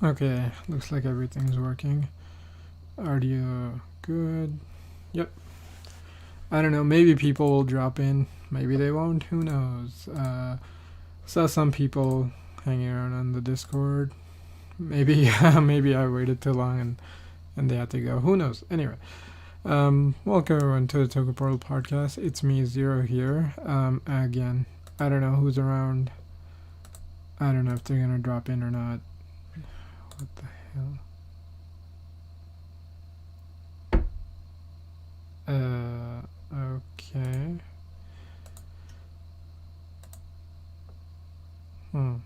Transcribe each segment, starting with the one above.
Okay, looks like everything's working. Audio good. Yep. I don't know, maybe people will drop in. Maybe they won't. Who knows? Saw some people hanging around on the Discord. Maybe maybe I waited too long and they had to go. Who knows? Anyway, welcome everyone to the Toku Portal podcast. It's me, Zero here. Again, I don't know who's around. I don't know if they're gonna drop in or not. What the hell? Okay. Hmm.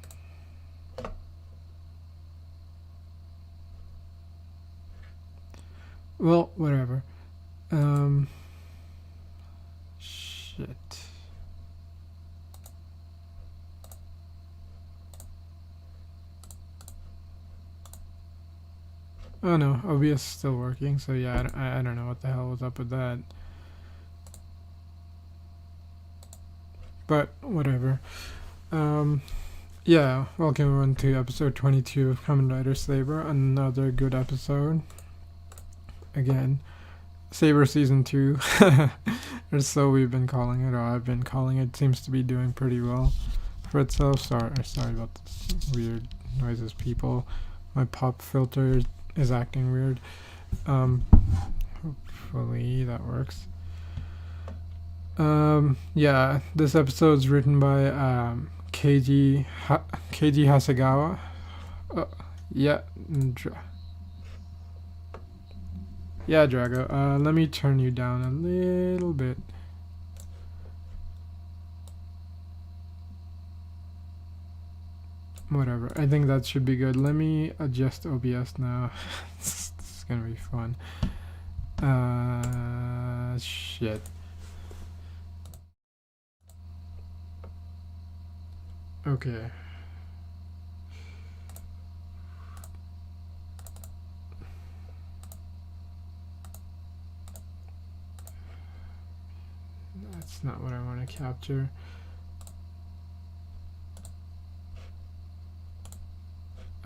Well, whatever. Shit. Oh no, OBS is still working, so yeah, I don't know what the hell was up with that. But whatever. Yeah, welcome everyone to episode 22 of Kamen Rider Saber, another good episode. Again, Saber Season 2, or so we've been calling it, or I've been calling it, seems to be doing pretty well for itself. Sorry about this weird noises, people. My pop filter is acting weird. Hopefully that works. Yeah, this episode is written by Keiji Hasegawa. Yeah, yeah, Drago. Let me turn you down a little bit. Whatever. I think that should be good. Let me adjust OBS now. This is gonna be fun. Shit. Okay. That's not what I want to capture.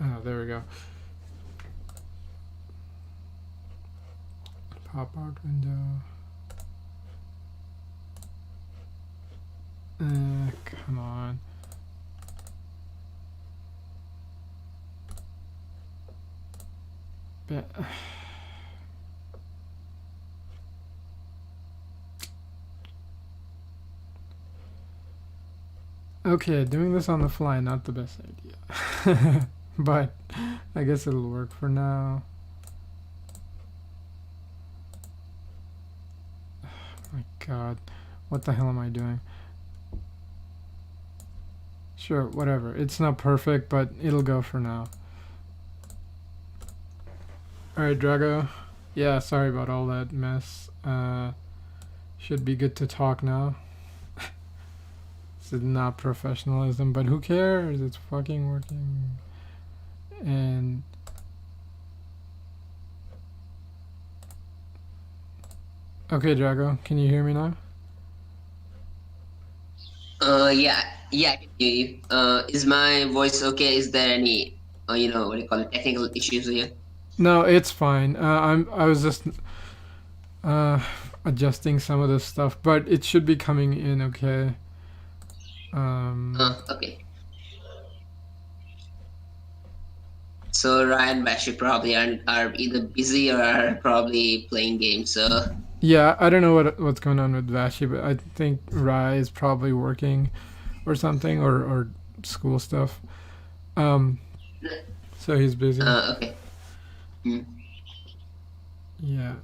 Oh, there we go. Pop art window. Come on. Okay, doing this on the fly, not the best idea. But I guess it'll work for now. Oh my god. What the hell am I doing? Sure, whatever. It's not perfect, but it'll go for now. Alright, Drago. Yeah, sorry about all that mess. Should be good to talk now. This is not professionalism, but who cares? It's fucking working. And okay, Drago, can you hear me now? Yeah, I can hear you. Is my voice okay? Is there any, what do you call it, technical issues here? No, it's fine. I was just adjusting some of this stuff, but it should be coming in okay. Okay. So Ryan and Bashi probably are either busy or are probably playing games. So yeah, I don't know what's going on with Vashi, but I think Rai is probably working or something or school stuff. So he's busy. okay. Yeah.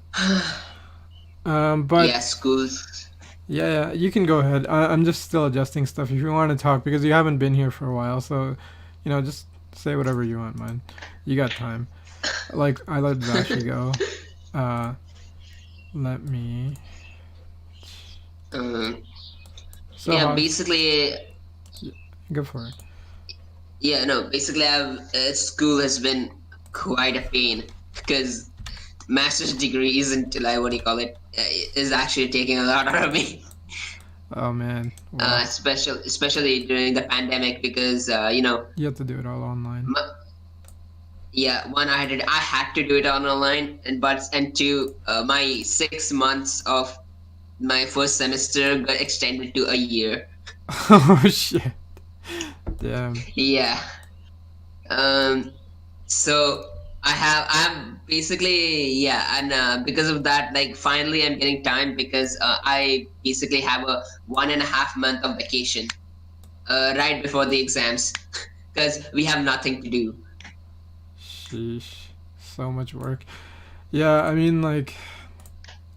But yeah, schools. yeah, you can go ahead. I'm just still adjusting stuff. If you want to talk, because you haven't been here for a while, so just say whatever you want, man. You got time. Like I let Vashi go. Let me. So Yeah, basically. Go for it. Yeah, no, basically, school has been quite a pain because master's degree isn't like what do you call it is actually taking a lot out of me. Oh man. Wow. Especially during the pandemic because you have to do it all online. one, I had to do it on online, and two, my 6 months of my first semester got extended to a year. Oh shit. Damn. Yeah. Um. So I'm basically, yeah, and because of that, like finally I'm getting time because I basically have a 1.5 month of vacation right before the exams because we have nothing to do. Sheesh. So much work. Yeah, I mean, like,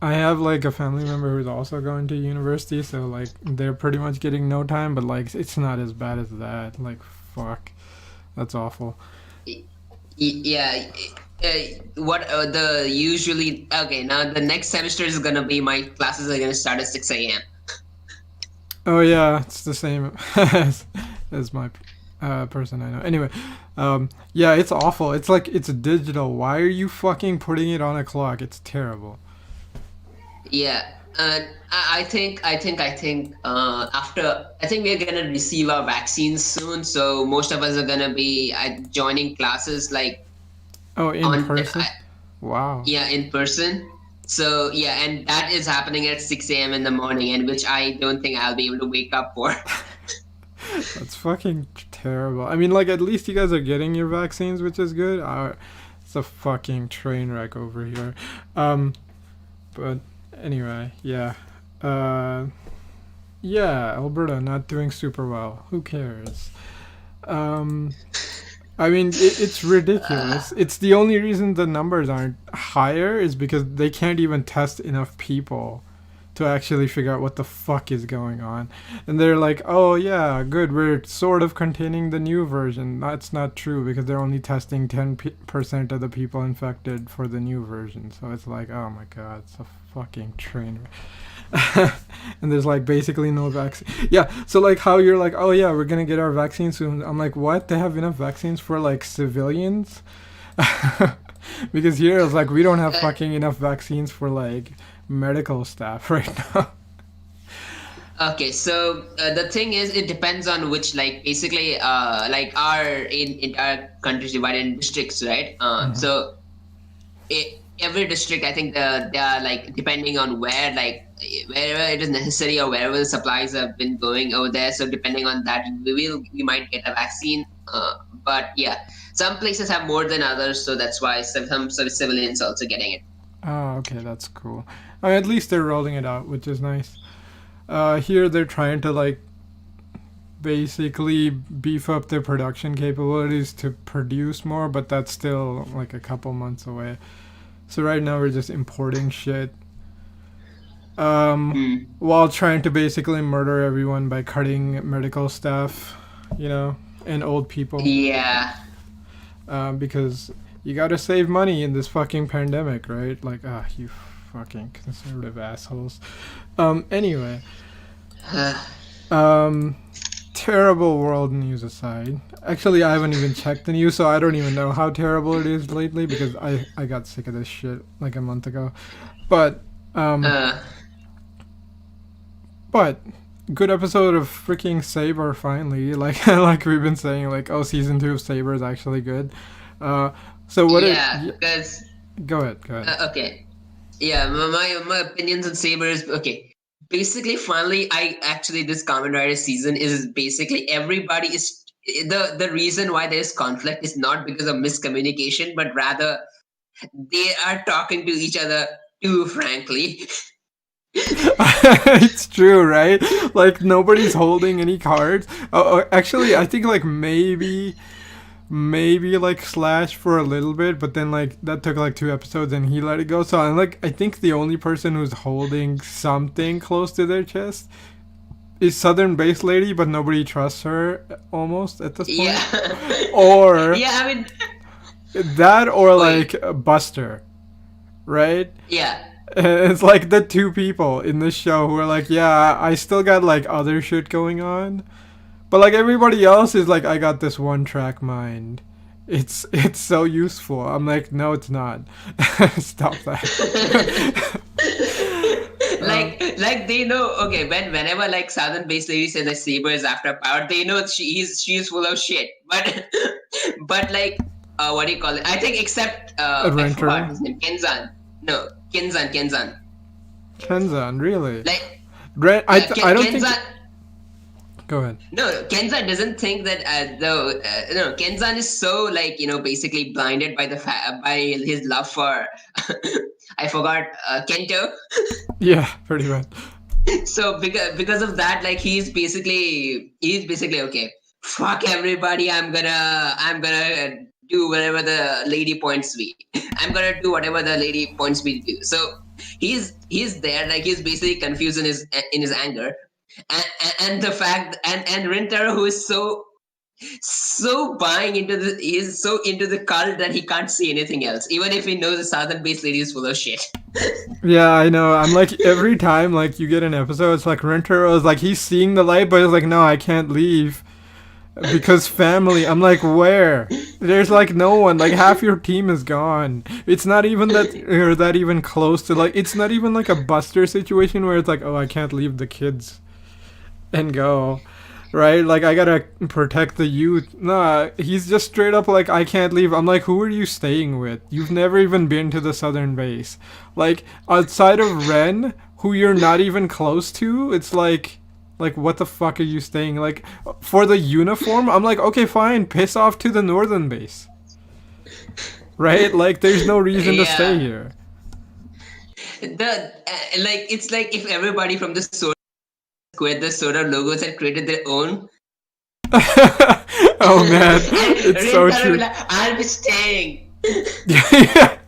I have like a family member who's also going to university, so like they're pretty much getting no time, but like it's not as bad as that. Like, fuck, that's awful. Yeah. What the usually okay, now the next semester is gonna be, my classes are gonna start at 6 a.m. Oh yeah, it's the same as my person I know. Anyway, yeah, it's awful. It's like it's digital. Why are you fucking putting it on a clock? It's terrible. Yeah, and I think after, I think we're gonna receive our vaccines soon, so most of us are gonna be joining classes like Oh, in on person? Wow. yeah, in person. So yeah, and that is happening at 6 a.m. in the morning, and which I don't think I'll be able to wake up for. That's fucking terrible. I mean, like, at least you guys are getting your vaccines, which is good. It's a fucking train wreck over here. Um, but anyway, yeah. Uh, yeah, Alberta not doing super well. Who cares? Um, I mean, it's Uh, ridiculous. It's the only reason the numbers aren't higher is because they can't even test enough people to actually figure out what the fuck is going on. And they're like, oh, yeah, good, we're sort of containing the new version. That's not true because they're only testing 10% of the people infected for the new version. So it's like, oh my god, it's a fucking train wreck. And there's like basically no vaccine. Yeah, so like how you're like, oh yeah, we're gonna get our vaccine soon. I'm like, what? They have enough vaccines for like civilians? Because here it's like we don't have uh, fucking enough vaccines for like medical staff right now. okay, so the thing is, it depends on which, like basically, like our in our country is divided in districts, right? Mhm. So every district, I think they are like depending on where, like wherever it is necessary or wherever the supplies have been going over there. So depending on that, we might get a vaccine. But yeah, some places have more than others, so that's why some civilians also getting it. Oh, okay, that's cool. I mean, at least they're rolling it out, which is nice. Here they're trying to like basically beef up their production capabilities to produce more, but that's still like a couple months away. So right now we're just importing shit. Mm. While trying to basically murder everyone by cutting medical staff, you know, and old people, Yeah. because you gotta save money in this fucking pandemic, right? Like, you fucking conservative assholes. Anyway, um, terrible world news aside. Actually, I haven't even checked the news, so I don't even know how terrible it is lately because I got sick of this shit like a month ago. But, um, uh, but good episode of freaking Saber finally. Like like we've been saying, like oh season 2 of Saber is actually good. Uh, so what are yeah, because go ahead, go ahead. okay. Yeah, my opinions on Saber is okay. Basically, finally, I actually, this Kamen Rider season is basically everybody is, the reason why there's conflict is not because of miscommunication, but rather they are talking to each other too frankly. It's true, right? Like nobody's holding any cards. Actually, I think like maybe like Slash for a little bit, but then like that took like 2 episodes and he let it go. So I'm like I think the only person who's holding something close to their chest is Southern Base Lady, but nobody trusts her almost at this Yeah, point. Or yeah. I mean, that, or wait, like Buster, right? yeah, It's like the two people in this show who are like, yeah, I still got like other shit going on, but like everybody else is like, I got this one track mind. It's so useful. I'm like, no, it's not. Stop that. um, like they know. Okay, whenever like Southern based lady says that Saber is after power, they know she's full of shit. But but like what do you call it? I think except I forgot Rentaro? his name. Kenzan. No, Kenzan. Kenzan, really? Like yeah, I don't think. Kenzan. Go ahead. No, Kenzan doesn't think that no, Kenzan is so like basically blinded by by his love for I forgot Kento. Yeah, pretty much. So because of that, like he's basically okay. Fuck everybody. I'm gonna do whatever the lady points me. I'm gonna do whatever the lady points me to do. So he's there, like he's basically confused in his anger, and the fact and Rintaro, who is so buying into he's so into the cult that he can't see anything else, even if he knows the southern based lady is full of shit. Yeah, I know. I'm like every time like you get an episode, it's like Rentaro is like he's seeing the light, but it's like no, I can't leave because family. I'm like where? There's like no one. Like half your team is gone. It's not even that you're that even close to like. It's not even like a Buster situation where it's like oh I can't leave the kids and go. Right? Like I gotta protect the youth. Nah, he's just straight up like I can't leave. I'm like, who are you staying with? You've never even been to the southern base. Like outside of Ren, who you're not even close to, it's like what the fuck are you staying? Like for the uniform, I'm like, okay, fine, piss off to the northern base. Right? Like there's no reason to stay Yeah, here. like it's like if everybody from the Soda Square, the Soda logos had created their own, Oh man, and it's so Rintaro will be true. like, "I'll be staying." Yeah.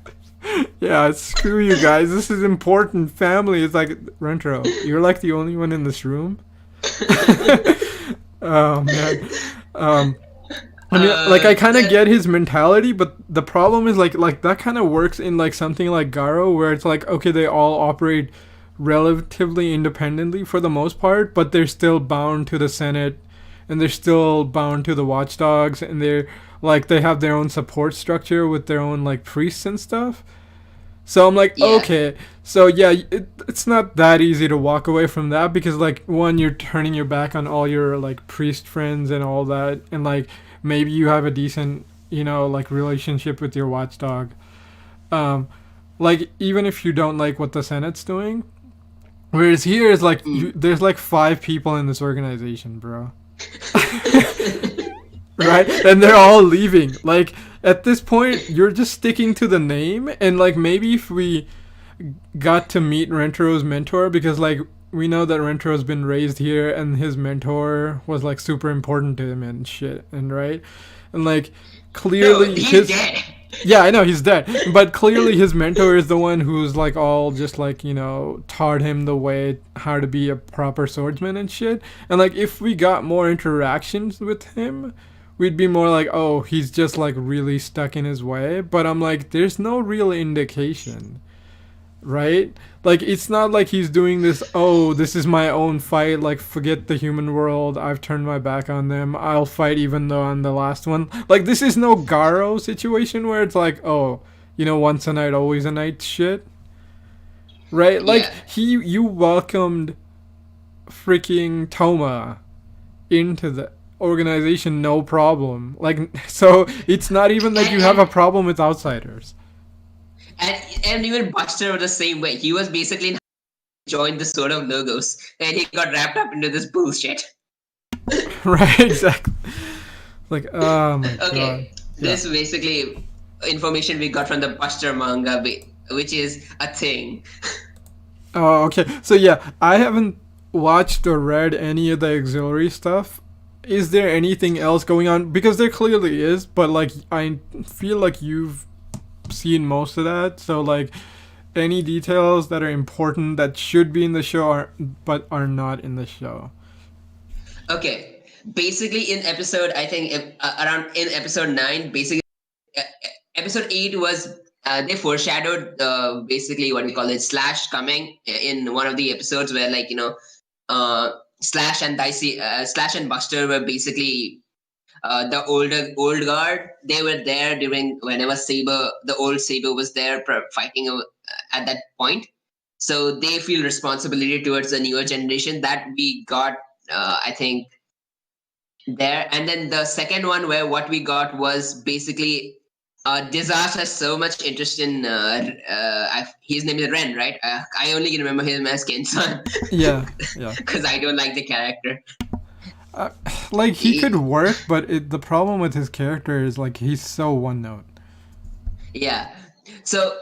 Yeah, screw you guys. This is important. Family. It's like Rentro. You're like the only one in this room. Oh man. Um, I mean, like I kind of That get his mentality, but the problem is like that kind of works in like something like Garo, where it's like okay, they all operate relatively independently for the most part, but they're still bound to the Senate, and they're still bound to the Watchdogs, and they're like they have their own support structure with their own like priests and stuff. So I'm like, yeah, okay, so yeah, it's not that easy to walk away from that because like one, you're turning your back on all your like priest friends and all that, and like maybe you have a decent like relationship with your watchdog. Um, like even if you don't like what the Senate's doing, whereas here is like there's like five people in this organization, bro. Right? And they're all leaving. Like at this point, you're just sticking to the name, and like maybe if we got to meet Rentro's mentor, because like we know that Rentro's been raised here, and his mentor was like super important to him and shit, and right, and like no, clearly he's his dead. yeah, I know he's dead, but clearly his mentor is the one who's like all just like taught him the way how to be a proper swordsman and shit. And like if we got more interactions with him, we'd be more like, oh, he's just like really stuck in his way. But I'm like, there's no real indication, right? Like it's not like he's doing this, oh, this is my own fight, like forget the human world, I've turned my back on them, I'll fight even though I'm the last one. Like this is no Garo situation where it's like, oh, once a night always a night shit. Right? Like Yeah, you welcomed freaking Toma into the organization no problem. Like so it's not even that and you have a problem with outsiders. and even Buster was the same way. He was basically joined the sort of logos, and he got wrapped up into this bullshit. Right, exactly. Like, oh my god. Okay, Yeah. this basically information we got from the Buster manga, which is a thing. Oh, okay. So yeah, I haven't watched or read any of the auxiliary stuff. Is there anything else going on? Because there clearly is, but like I feel like you've seen most of that. So like any details that are important that should be in the show but are not in the show. Okay, basically in episode, I think around in episode 9, basically uh, episode 8 was they foreshadowed basically what we call it slash coming in one of the episodes where like slash and dicey slash and Buster were basically the old guard. They were there during whenever Saber, the old Saber, was there fighting at that point. So they feel responsibility towards the newer generation that we got. I think there, and then the second one where what we got was basically Desas has so much interest in. His name is Ren, right? I only can remember him as Kensan Yeah, yeah. because I don't like the character. Uh, like he could He- work, but the problem with his character is like he's so one note. yeah. So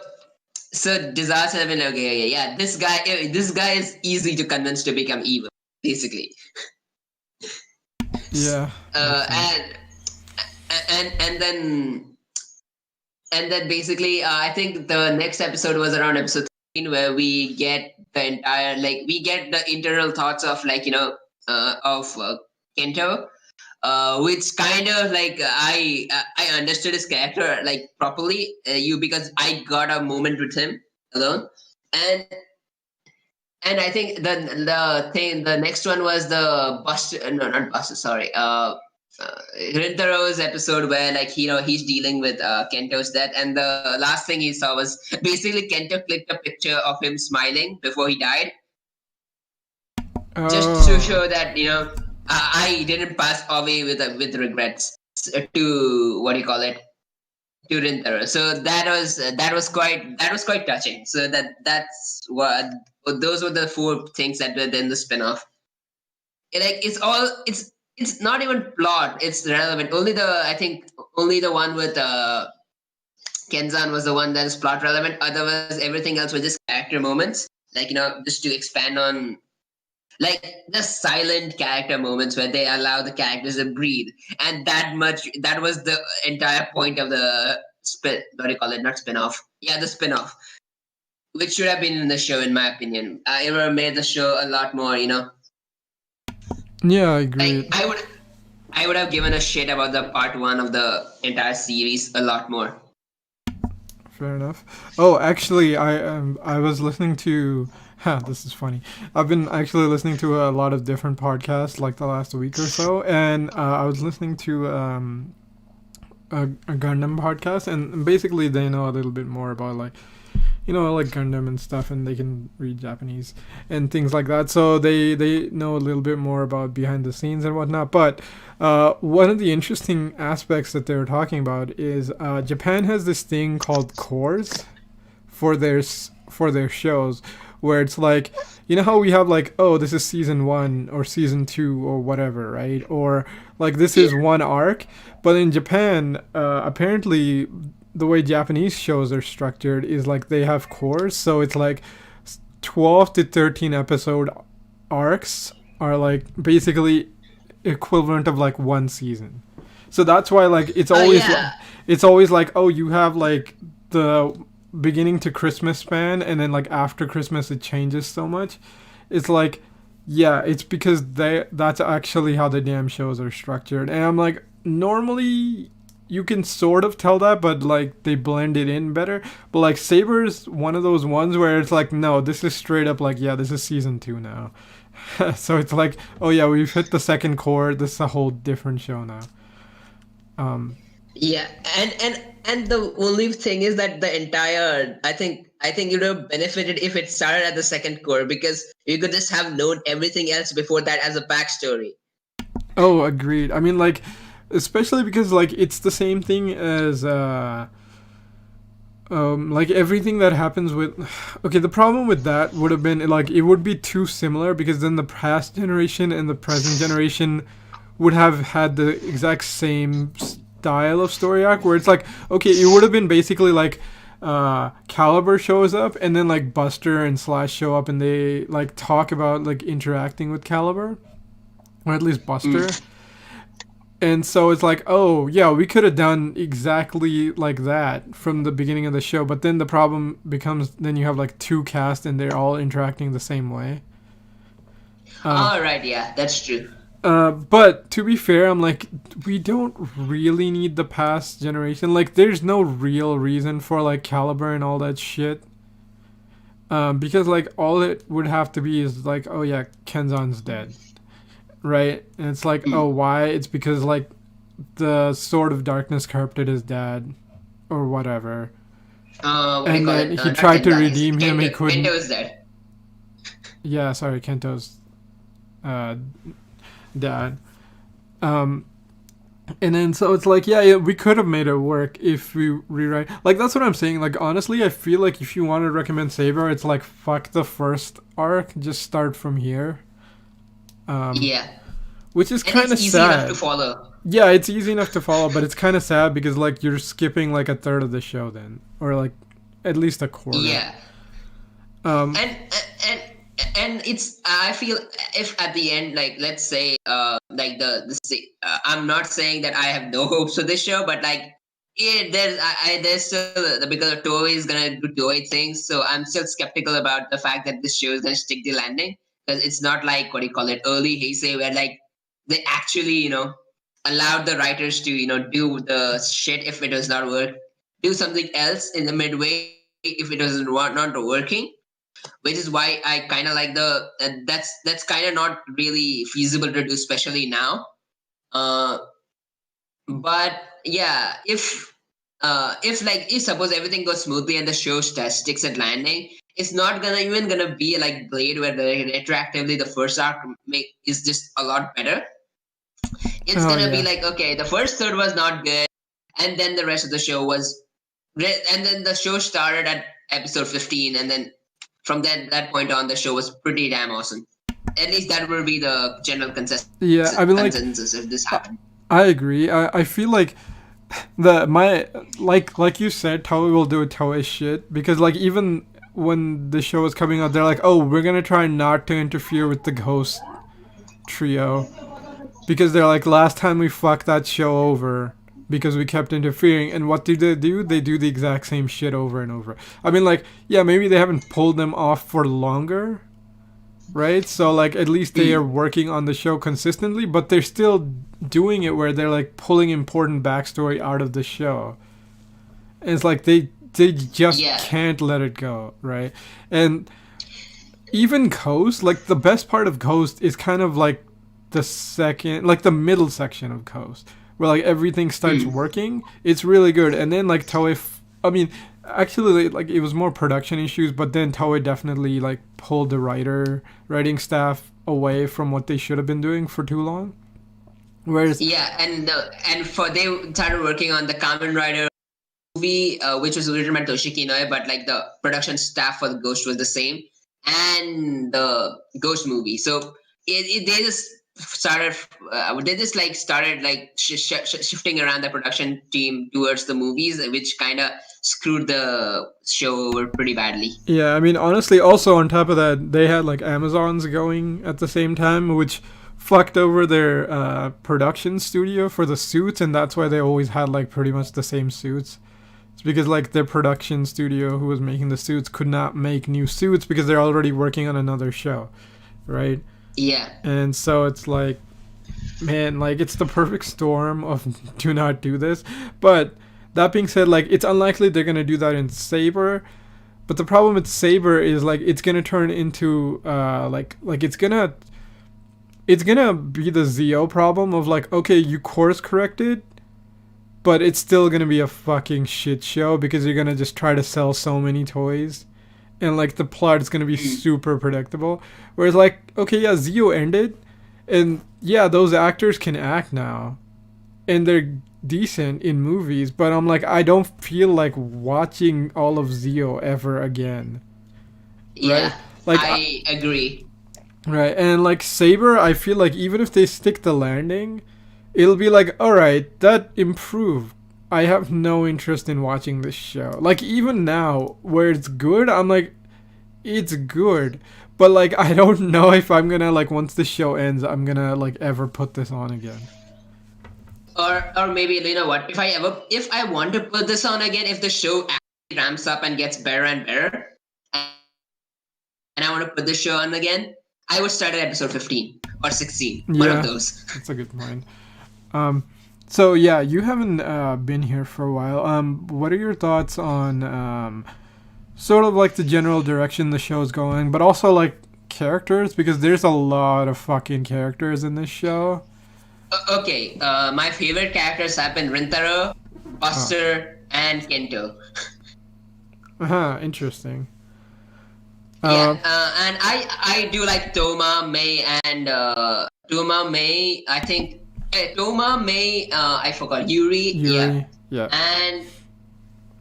disaster have been okay. Yeah, this guy is easy to convince to become evil, basically. Yeah, makes Uh, sense. and and then basically, I think the next episode was around episode 13, where we get the entire we get the internal thoughts of of Kento, which kind of I understood his character properly, because I got a moment with him alone, and I think the next one was the Buster, no, not Buster, sorry, Rintaro's episode where he's dealing with Kento's death, and the last thing he saw was basically Kento clicked a picture of him smiling before he died, just to Oh, show that I didn't pass away with regrets to what do you call it, to Rintaro. So that was quite touching. So that's what those were the four things that were in the spin-off. It's not even plot. It's relevant. Only the I think only the one with Kenzan was the one that is plot relevant. Otherwise, everything else was just character moments. Just to expand on the silent character moments where they allow the characters to breathe, and that was the entire point of the spin. What do you call it? Not spin-off. Yeah, the spin-off, which should have been in the show, in my opinion. It would have made the show a lot more. yeah, I agree. Like I would have given a shit about the part one of the entire series a lot more. Fair enough. Oh, actually, I was listening to. Huh, this is funny. I've been actually listening to a lot of different podcasts like the last week or so, and I was listening to a Gundam podcast, and basically they know a little bit more about like like Gundam and stuff, and they can read Japanese and things like that. So they know a little bit more about behind the scenes and whatnot. But one of the interesting aspects that they were talking about is Japan has this thing called cores for their shows, where it's like how we have like, oh, this is season 1 or season 2 or whatever, right? Or like this Yeah. is one arc. But in Japan, apparently the way Japanese shows are structured is like they have cores, so it's like 12 to 13 episode arcs are like basically equivalent of like one season. So that's why like Oh yeah. it's always like, oh, you have like the beginning to Christmas span, and then like after Christmas it changes so much. It's like, yeah, it's because that's actually how the damn shows are structured. And I'm like, normally you can sort of tell that, but like they blend it in better. But like Saber's one of those ones where it's like, no, this is straight up like, yeah, this is season 2 now. So it's like, oh yeah, we've hit the second core. This is a whole different show now. Um, Yeah, and the only thing is that the entire I think you'd have benefited if it started at the second core, because you could just have known everything else before that as a backstory. oh, agreed. I mean, like, especially because like it's the same thing as like everything that happens with. Okay, the problem with that would have been like it would be too similar, because then the past generation and the present generation would have had the exact same style of story arc, where it's like, okay, it would have been basically like Caliber shows up, and then like Buster and Slash show up, and they like talk about like interacting with Caliber, or at least Mm. Buster. And so it's like, oh yeah, we could have done exactly like that from the beginning of the show, but then the problem becomes, then you have like two cast and they're all interacting the same way. All right, yeah, that's true. But to be fair, I'm like, we don't really need the past generation. Like, there's no real reason for like Caliber and all that shit. Because like all it would have to be is like, oh yeah, Kenzan's dead, right? And it's like, oh, Mm. why? It's because like the Sword of Darkness corrupted his dad, or whatever. What do you And call then it? he Not tried to Kenza. It's redeem him. He Kento couldn't. is there. Yeah, sorry, Kento's uh, dad. Um, And then so it's like, yeah, we could have made it work if we rewrite. Like that's what I'm saying. Like honestly, I feel like if you want to recommend Saber, it's like fuck the first arc, just start from here. Um, Yeah, which is and kind it's of easy enough to sad. follow. Yeah, it's easy enough to follow, but it's kind of sad because like you're skipping like a third of the show then, or like at least a quarter. Yeah, Um, and and and it's, I feel, if at the end, like let's say like I'm not saying that I have no hopes for this show, but like there's still because Toei is gonna do Toei things, so I'm still skeptical about the fact that this show is gonna stick the landing, because it's not like, what do you call it, early Heisei, where like they actually, allowed the writers to, do the shit if it does not work, do something else in the midway if it doesn't not working, which is why I kind of like that's kind of not really feasible to do, especially now. Uh, but yeah, if suppose everything goes smoothly and the show sticks at landing, it's not gonna even gonna be like Blade, where the retroactively the first arc is just a lot better. It's oh gonna be yeah, like, okay, the first third was not good, and then the rest of the show was, and then the show started at episode 15, and then from that point on, the show was pretty damn awesome. At least that will be the general yeah. I mean, like consensus if this I, happened. I agree. I feel like my like you said, Toei will do a Toei shit because like even when the show was coming out, they're like, oh, we're gonna try not to interfere with the Ghost trio because they're like, last time we fucked that show over because we kept interfering. And what do they do? They do the exact same shit over and over. I mean, like, yeah, maybe they haven't pulled them off for longer, right? So like at least they are Mm. working on the show consistently, but they're still doing it where they're like pulling important backstory out of the show. And it's like they just Yeah, can't let it go, right? And even Ghost, like the best part of Ghost is kind of like the second, like the middle section of Ghost, where like everything starts mm. working. It's really good, and then like Toei, I mean, actually like it was more production issues, but then Toei definitely like pulled the writing staff away from what they should have been doing for too long. Whereas, Yeah, and for they started working on the Kamen Rider movie, which was written by Toshiki Inoue, but like the production staff for the Ghost was the same, and the Ghost movie. So they just started like shifting around the production team towards the movies, which kind of screwed the show over pretty badly. yeah, I mean, honestly, also on top of that, they had like Amazons going at the same time, which fucked over their production studio for the suits, and that's why they always had like pretty much the same suits. It's because like their production studio who was making the suits could not make new suits because they're already working on another show, right? Yeah, And so it's like, man, like it's the perfect storm of do not do this. But that being said, like it's unlikely they're gonna do that in Saber. But the problem with Saber is like it's gonna turn into like it's gonna be the Zio problem of like, okay, you course corrected, but it's still gonna be a fucking shit show because you're gonna just try to sell so many toys, and like the plot is gonna be mm, super predictable. Whereas like, okay, yeah, Zio ended, and yeah, those actors can act now, and they're decent in movies, but I'm like, I don't feel like watching all of Zio ever again, right? yeah, Like, I agree. right, and like Saber, I feel like even if they stick the landing, it'll be like, all right, that improved. I have no interest in watching this show. Like even now, where it's good, I'm like, it's good, but like I don't know if I'm gonna like once the show ends, I'm gonna like ever put this on again. Or maybe, you know what? If I want to put this on again, if the show actually ramps up and gets better and better, and I want to put this show on again, I would start at episode 15 or 16, one of Yeah, those. that's a good point. Um, so yeah, you haven't been here for a while. What are your thoughts on sort of like the general direction the show's going, but also like characters because there's a lot of fucking characters in this show. Okay, my favorite characters have been Rintaro, Oh, Buster, and Kento. interesting. Yeah, Uh, and I do like Toma May and Toma May. I think Toma, May, I forgot, Yuri, yeah, Yuri. Yeah. and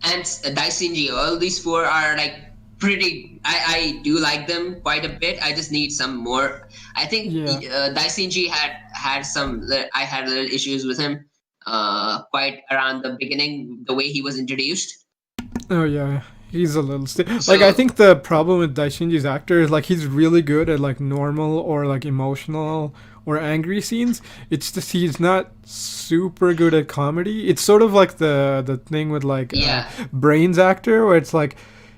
Daisinji. All these four are like pretty. I do like them quite a bit. I just need some more. I think Yeah. Daisinji had some. I had little issues with him. Quite around the beginning, the way he was introduced. Oh yeah, he's a little like I So think the problem with Daishinji's actor is like he's really good at like normal or like emotional or angry scenes. It's just he's not super good at comedy. It's sort of like the thing with like yeah, Brain's actor where it's like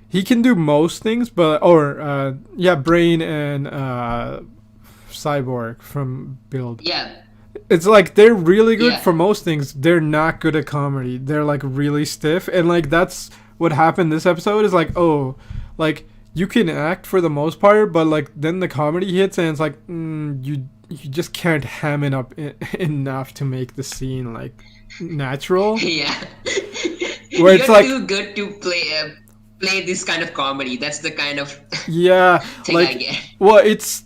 he can do most things, but or yeah, Brain and Cyborg from Build. yeah, It's like they're really good yeah, for most things. They're not good at comedy. They're like really stiff, and like that's what happened this episode. Is like, oh, like you can act for the most part, but like then the comedy hits, and it's like you just can't ham it up enough to make the scene like natural. yeah. Where it's You're like, too good to play this kind of comedy. That's the kind of yeah, thing I like, get. well, it's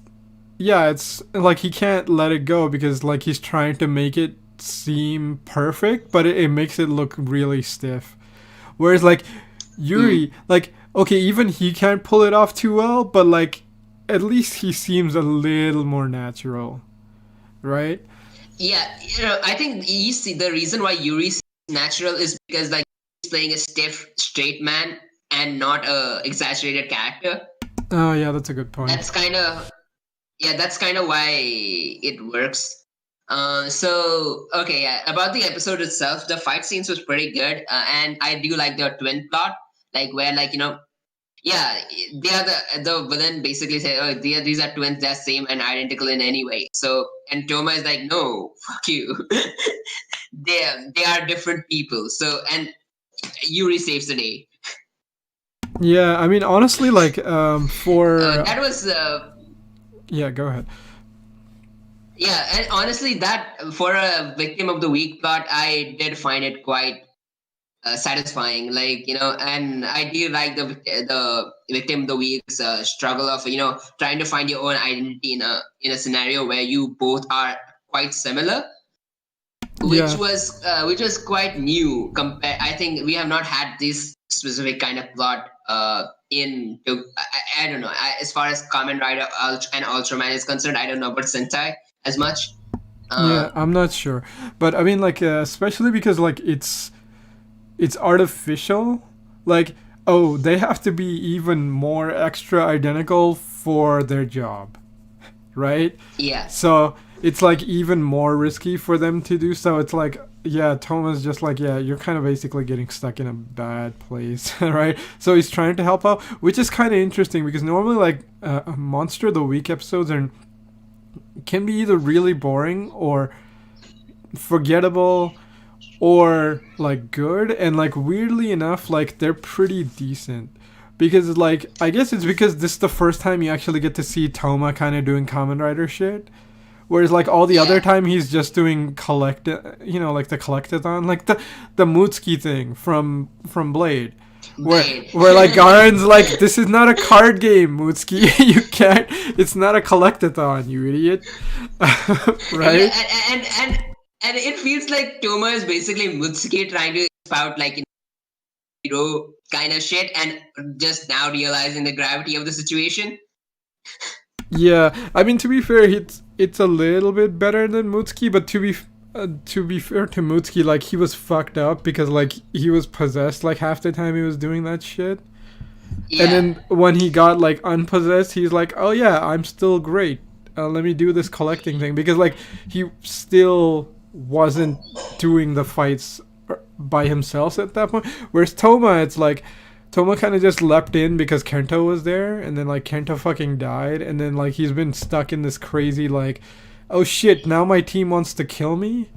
yeah, it's like he can't let it go because like he's trying to make it seem perfect, but it makes it look really stiff. Whereas like Mm. Yuri, like okay, even he can't pull it off too well, but like at least he seems a little more natural, right? Yeah, I think you see the reason why Yuri's natural is because like he's playing a stiff, straight man and not a exaggerated character. Oh yeah, that's a good point. That's kind of yeah, that's kind of why it works. So okay, yeah. About the episode itself, the fight scenes was pretty good, and I do like the twin plot, like where like yeah, they are the villain basically say, oh, these are twins, they're same and identical in any way. So and Toma is like, no, fuck you, they are different people. So and Yuri saves the day. Yeah, I mean honestly, like for That was yeah, go ahead. yeah, and honestly, that for a victim of the week plot, I did find it quite satisfying. Like and I do like the victim of the week's struggle of trying to find your own identity in a scenario where you both are quite similar, Yeah, which was quite new. Compare, I think we have not had this specific kind of plot I don't know. As far as Kamen Rider and Ultraman is concerned, I don't know about Sentai as much. yeah, Uh, I'm not sure, but I mean like especially because like it's artificial. Like, oh, they have to be even more extra identical for their job, right? yeah, So it's like even more risky for them to do so. It's like, yeah, Toma's just like, yeah, you're kind of basically getting stuck in a bad place, right? So he's trying to help out, which is kind of interesting because normally, like, Monster of the Week episodes are can be either really boring or forgettable or like good, and like weirdly enough like they're pretty decent because like I guess it's because this is the first time you actually get to see Toma kind of doing Kamen Rider shit, whereas like all the other yeah. time he's just doing like the collectathon, like the Mutsuki thing from Blade, Blade. where like Garen's like, this is not a card game, Mutsuki. You can't, it's not a collectathon, you idiot. Yeah, Right. and it feels like Toma is basically Mutsuki trying to spout like hero kind of shit, and just now realizing the gravity of the situation. Yeah, I mean to be fair, it's a little bit better than Mutsuki, but to be fair to Mutsuki, like he was fucked up because like he was possessed like half the time he was doing that shit, and Yeah, then when he got like unpossessed, he's like, oh yeah, I'm still great. Let me do this collecting thing because like he still wasn't doing the fights by himself at that point. Whereas Toma, it's like Toma kind of just leapt in because Kento was there, and then like Kento fucking died, and then like he's been stuck in this crazy like, oh shit, now my team wants to kill me.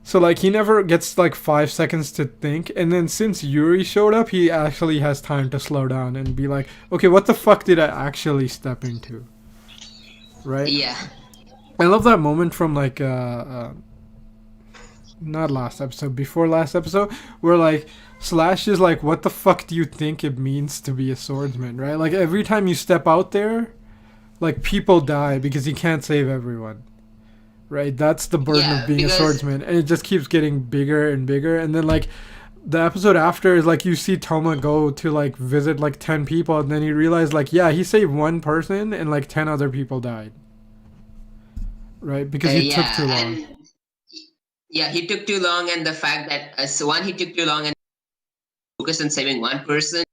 So like he never gets like 5 seconds to think, and then since Yuri showed up, he actually has time to slow down and be like, okay, what the fuck did I actually step into, right? yeah, I love that moment from like not last episode, before last episode, where like Slash is like, what the fuck do you think it means to be a swordsman, right? Like every time you step out there, like people die because you can't save everyone, right? That's the burden of Yeah, being a because swordsman, and it just keeps getting bigger and bigger. And then like the episode after is like you see Toma go to like visit like 10 people, and then you realize like yeah, he saved one person and like 10 other people died, right? Because he took yeah, too long. and yeah, he took too long, and the fact that so one, he took too long and focused on saving one person,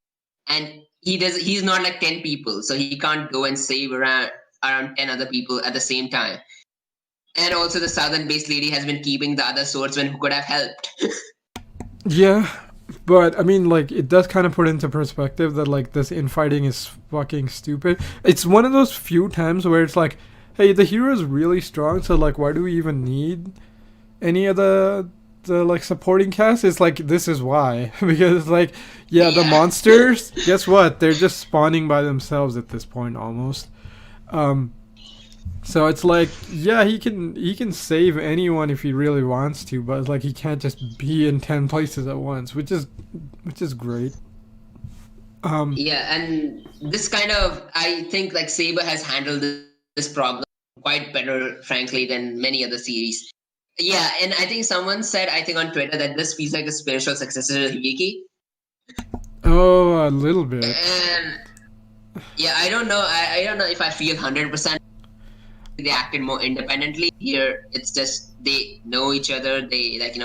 and he's not like 10 people, so he can't go and save around 10 other people at the same time. And also the southern based lady has been keeping the other swordsmen who could have helped. Yeah, but I mean, like, it does kind of put into perspective that like this infighting is fucking stupid. It's one of those few times where it's like, hey, the hero is really strong, so like, why do we even need any of the like supporting cast? It's like this is why because like, yeah, the Yeah. monsters. Guess what? They're just spawning by themselves at this point almost. Um, so it's like, yeah, he can save anyone if he really wants to, but it's like he can't just be in 10 places at once, which is great. Um, Yeah, and this kind of, I think like Saber has handled this problem quite better, frankly, than many other series. Yeah, and I think someone said, I think on Twitter, that this feels like a spiritual successor to Hibiki. oh, a little bit. And yeah, I don't know. I don't know if I feel 100%. They acted more independently. Here, it's just they know each other. They like,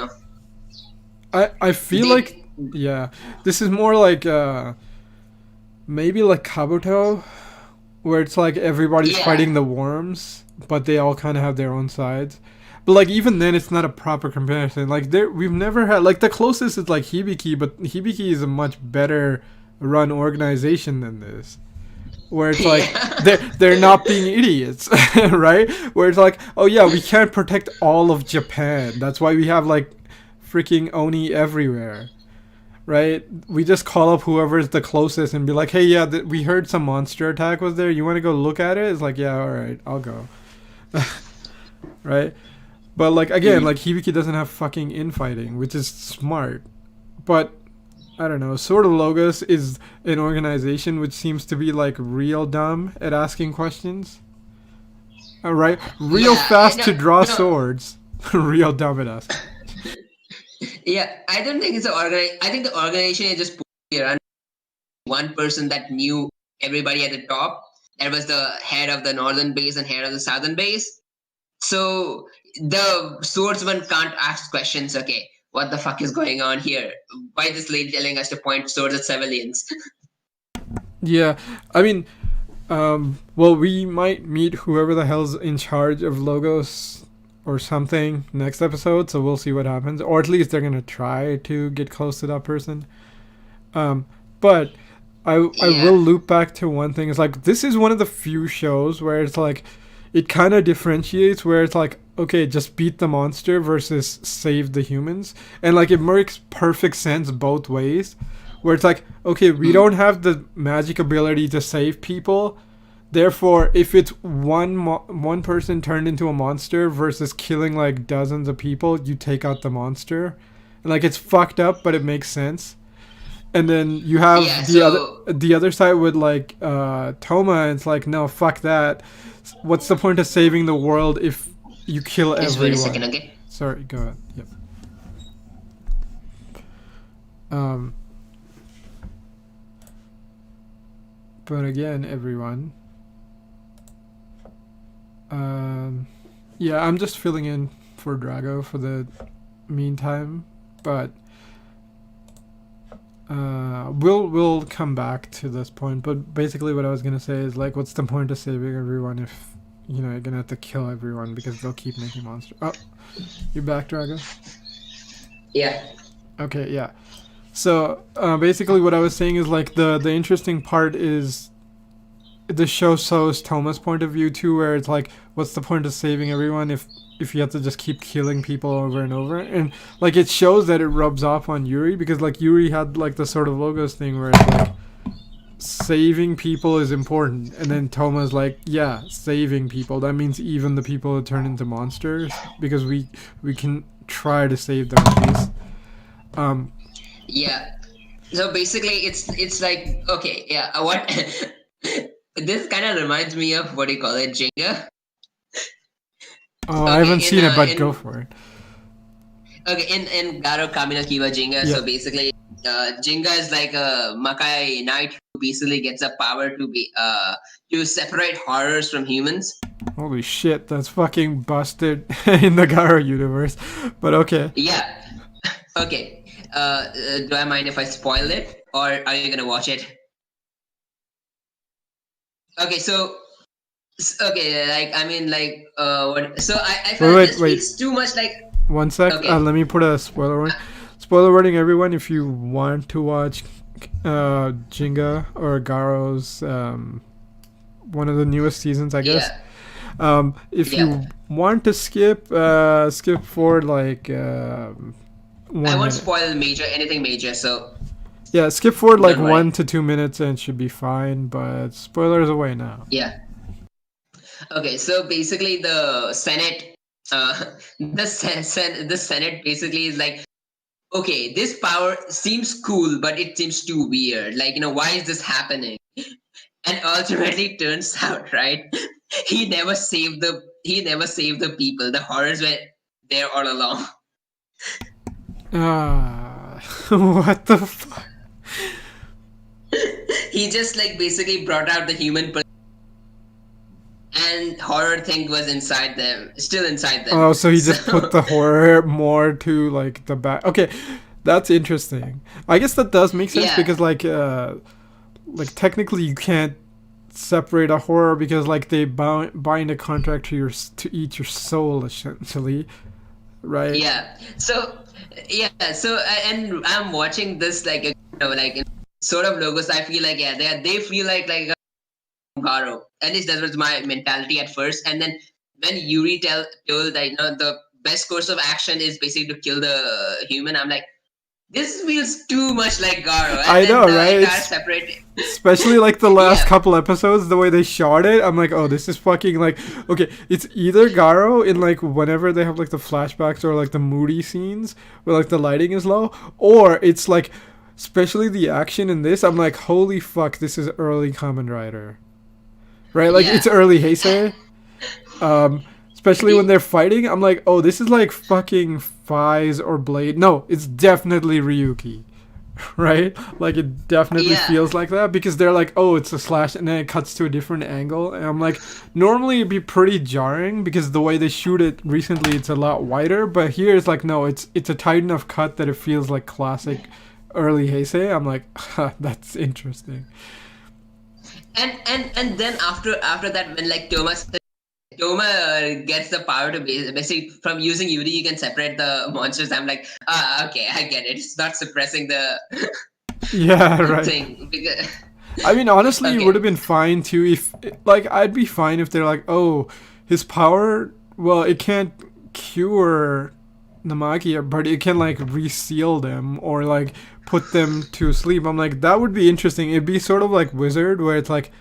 I feel like, they. yeah, this is more like maybe like Kabuto, where it's like everybody's Yeah, fighting the worms, but they all kind of have their own sides. But like even then, it's not a proper comparison. Like there, we've never had like the closest is like Hibiki, but Hibiki is a much better run organization than this. Where it's like yeah. they're not being idiots, right? Where it's like, oh yeah, we can't protect all of Japan. That's why we have like freaking Oni everywhere, right? We just call up whoever's the closest and be like, hey, yeah, we heard some monster attack was there. You want to go look at it? It's like, yeah, all right, I'll go, right? But like again, like Mm. Hibiki doesn't have fucking infighting, which is smart. But I don't know. Sword of Logos is an organization which seems to be like real dumb at asking questions. All right, real Yeah, fast no, to draw no. swords, real dumb at asking. Yeah, I don't think it's an I think the organization is just put around one person that knew everybody at the top. That was the head of the northern base and head of the southern base. So the swordsman can't ask questions. Okay, what the fuck is going on here? Why is this lady telling us to point swords at civilians? Yeah, I mean, well, we might meet whoever the hell's in charge of Logos or something next episode, so we'll see what happens. Or at least they're gonna try to get close to that person. Um, but I will Yeah, loop back to one thing. It's like this is one of the few shows where it's like it kind of differentiates where it's like okay, just beat the monster versus save the humans, and like it makes perfect sense both ways. Where it's like okay, we mm, don't have the magic ability to save people. Therefore, if it's one person turned into a monster versus killing like dozens of people, you take out the monster. And like it's fucked up, but it makes sense. And then you yeah. have So the other side with like Toma, and it's like no, fuck that. What's the point of saving the world if you kill just wait a second, everyone? okay? Sorry, go ahead. Yep. Um, but again, everyone. Um, yeah, I'm just filling in for Drago for the meantime, but we'll come back to this point. But basically, what I was gonna say is like, what's the point of saving everyone if you're gonna have to kill everyone because they'll keep making monsters? Oh, you're back, Drago. Yeah, Okay, yeah. So basically, what I was saying is like the interesting part is the show shows Toma's point of view too, where it's like, what's the point of saving everyone if you have to just keep killing people over and over? And like it shows that it rubs off on Yuri because like Yuri had like the sort of Logos thing where it's like saving people is important, and then Toma's like, yeah, saving people. That means even the people that turn into monsters because we can try to save them at least. Um, yeah. So basically, it's like okay, yeah. What this kind of reminds me of what do you call it, Jenga? Oh, I haven't Okay, seen it, but go for it. in Garo Kamina Kiwa Jinga, Yeah. so basically, Jinga is like a Makai knight who basically gets the power to separate horrors from humans. Holy shit, that's fucking busted in the Garo universe. But okay. Yeah. Okay. Do I mind if I spoil it, or are you gonna watch it? Okay, so okay, like I mean, like what? So I Wait, felt wait, this wait. feels too much like. One sec. Okay. Let me put a spoiler warning. Spoiler warning, everyone. If you want to watch Jinga or Garo's one of the newest seasons, I guess. Yeah. If Yeah. you want to skip forward like I one won't minute. spoil anything major. So Yeah, skip forward like don't worry. 1 to 2 minutes and it should be fine. But spoilers away now. Yeah. Okay. So basically, the Senate, the Senate basically is like, okay, this power seems cool, but it seems too weird. Like, why is this happening? And ultimately, it turns out, right? He never saved the people. The horrors were there all along. Ah, what the fuck? He just like basically brought out the and horror thing was inside them, still inside them. Oh, so he just put So the horror more to like the back. Okay, that's interesting. I guess that does make sense yeah, because like technically you can't separate a horror because like they bind a contract to to eat your soul essentially, right? yeah. So yeah, so and I'm watching this like like sort of logos. I feel like yeah, they feel like Garo. At least that was my mentality at first. And then when Yuri told that the best course of action is basically to kill the human, I'm like, this feels too much like Garo. And I then know, the right? entire separate. Especially like the last Yeah, couple episodes, the way they shot it, I'm like, oh, this is fucking like, okay, it's either Garo in like whenever they have like the flashbacks or like the moody scenes where like the lighting is low, or it's like, especially the action in this, I'm like, holy fuck, this is early Kamen Rider, right? Like yeah. it's early Heisei. Especially when they're fighting, I'm like, oh, this is like fucking Faiz or Blade. No, it's definitely Ryuki, right? Like it definitely Yeah, feels like that because they're like, oh, it's a slash, and then it cuts to a different angle, and I'm like, normally it'd be pretty jarring because the way they shoot it recently, it's a lot wider, but here it's like, no, it's a tight enough cut that it feels like classic early Heisei. I'm like, huh, that's interesting. and then after that, when like Toma gets the power to basically from using Yuri, you can separate the monsters. I'm like, okay, I get it. It's not suppressing the Yeah, right. thing because I mean, honestly, it would have okay, been fine too if, like, I'd be fine if they're like, oh, his power, well, it can't cure Namakia, but it can, like, reseal them or, like, put them to sleep. I'm like, that would be interesting. It'd be sort of like Wizard, where it's like,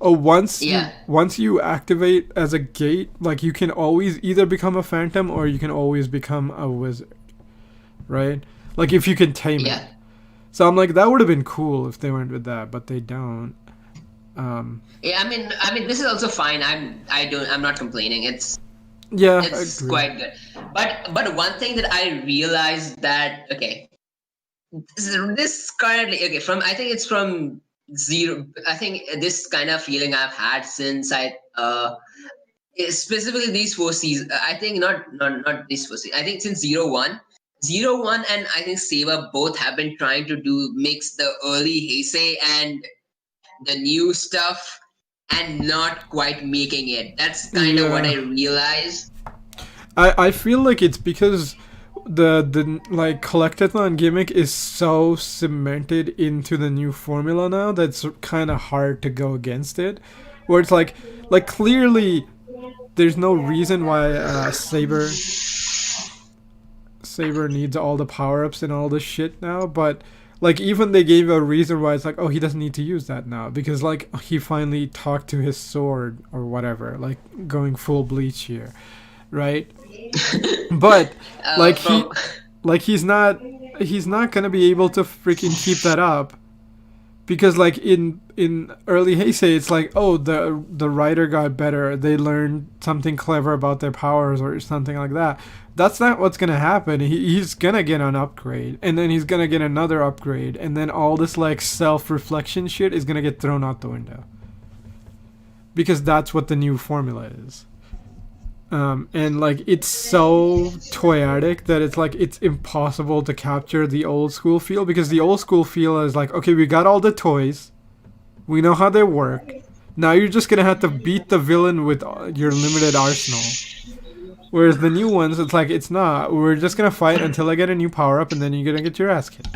oh, yeah, once you activate as a gate, like, you can always either become a phantom or you can always become a wizard, right? Like, if you can tame it. yeah. So I'm like, that would have been cool if they went with that, but they don't. Um, Yeah, I mean, this is also fine. I'm not complaining. yeah, I It's agree. quite good. But one thing that I realized that okay, this currently okay from I think it's from zero. I think this kind of feeling I've had since specifically these four seasons. I think not these four seasons. I think since zero one, and I think Saber both have been trying to do mix the early Heisei and the new stuff and not quite making it. That's kind of what Yeah, I realized. I feel like it's because the like collectathon gimmick is so cemented into the new formula now that's kind of hard to go against it. Where it's like clearly there's no reason why Saber needs all the power ups and all this shit now, but like even they gave a reason why it's like, oh, he doesn't need to use that now because like he finally talked to his sword or whatever, like going full bleach here, right? But like From he's not gonna be able to freaking keep that up because like in early Heisei, it's like, oh, the writer got better, they learned something clever about their powers or something like that. That's not what's gonna happen. He's gonna get an upgrade, and then he's gonna get another upgrade, and then all this like self-reflection shit is gonna get thrown out the window, because that's what the new formula is. And like it's so toyetic that it's like it's impossible to capture the old school feel, because the old school feel is like, okay, we got all the toys, we know how they work. Now you're just gonna have to beat the villain with your limited arsenal. Whereas the new ones, it's like, it's not. We're just gonna fight until I get a new power up, and then you're gonna get your ass kicked.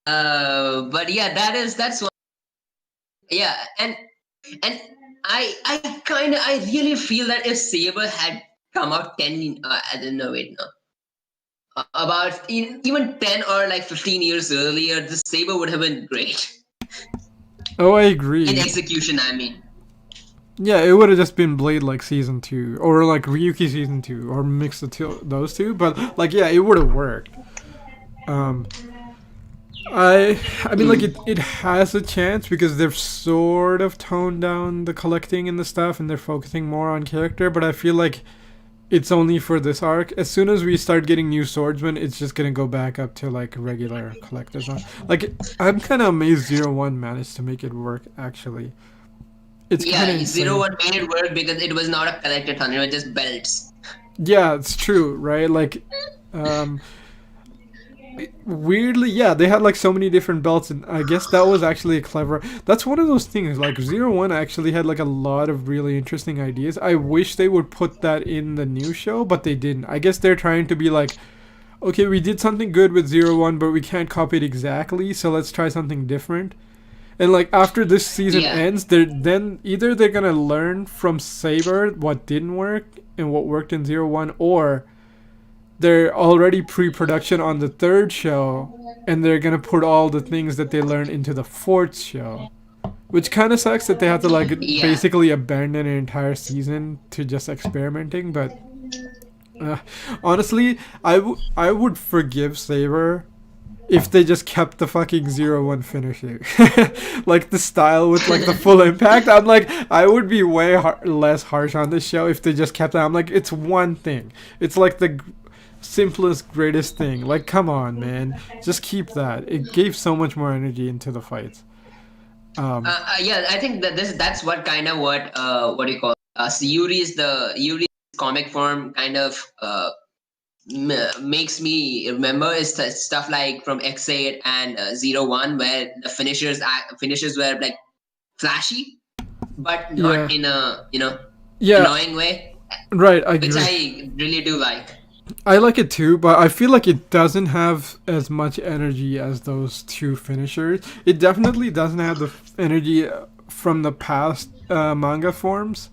But yeah, that's one. Yeah, and I really feel that if Saber had come out 10, I don't know, wait, no, about even 10 or like 15 years earlier, the Saber would have been great Oh, I agree. in execution. I mean, Yeah, it would have just been Blade like season 2, or like Ryuki season 2, or mix those two. But like, yeah, it would have worked. Um, I mean, like it has a chance because they've sort of toned down the collecting and the stuff, and they're focusing more on character. But I feel like it's only for this arc. As soon as we start getting new swordsmen, it's just gonna go back up to like regular collectors. Like, I'm kind of amazed 01 managed to make it work. Actually, it's kind yeah, of insane. 01 made it work because it was not a collected ton; it was just belts. Yeah, it's true, right? Like, weirdly, yeah, they had like so many different belts, and I guess that was actually a clever. That's one of those things. Like 01 actually had like a lot of really interesting ideas. I wish they would put that in the new show, but they didn't. I guess they're trying to be like, okay, we did something good with 01, but we can't copy it exactly, so let's try something different. And like after this season Yeah, ends, then either they're gonna learn from Saber what didn't work and what worked in 01, or they're already pre-production on the third show, and they're gonna put all the things that they learned into the fourth show, which kind of sucks that they have to like yeah, basically abandon an entire season to just experimenting. But uh, honestly, I would forgive Saber if they just kept the fucking 01 finisher. Like the style with like the full impact. I'm like, I would be way less harsh on this show if they just kept that. I'm like, it's one thing. It's like the simplest, greatest thing. Like, come on, man. Just keep that. It gave so much more energy into the fights. Um, yeah. I think that that's what kind of what do you call Yuri's comic form kind of makes me remember is stuff like from X8 and 01, where the finishers were like flashy, but yeah. not in a Yeah, annoying way, right, I which agree. I really do like. I like it too, but I feel like it doesn't have as much energy as those two finishers. It definitely doesn't have the energy from the past manga forms.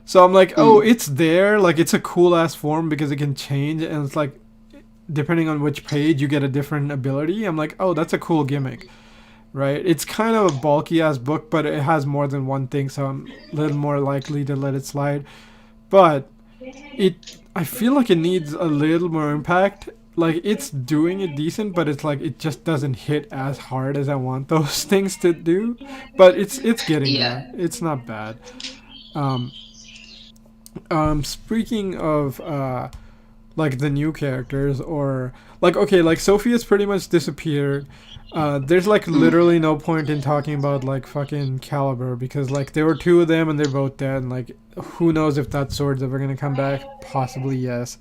So I'm like, oh, Mm. it's there. Like, it's a cool ass form because it can change, and it's like, depending on which page, you get a different ability. I'm like, oh, that's a cool gimmick, right? It's kind of a bulky ass book, but it has more than one thing, so I'm a little more likely to let it slide. But I feel like it needs a little more impact. Like it's doing it decent, but it's like it just doesn't hit as hard as I want those things to do. But it's getting there. Yeah, It's not bad. Um, Speaking of like the new characters, or like, okay, like Sophia's pretty much disappeared. There's like literally no point in talking about like fucking Caliber, because like there were two of them and they're both dead, and like who knows if that sword's ever gonna come back? Possibly yes.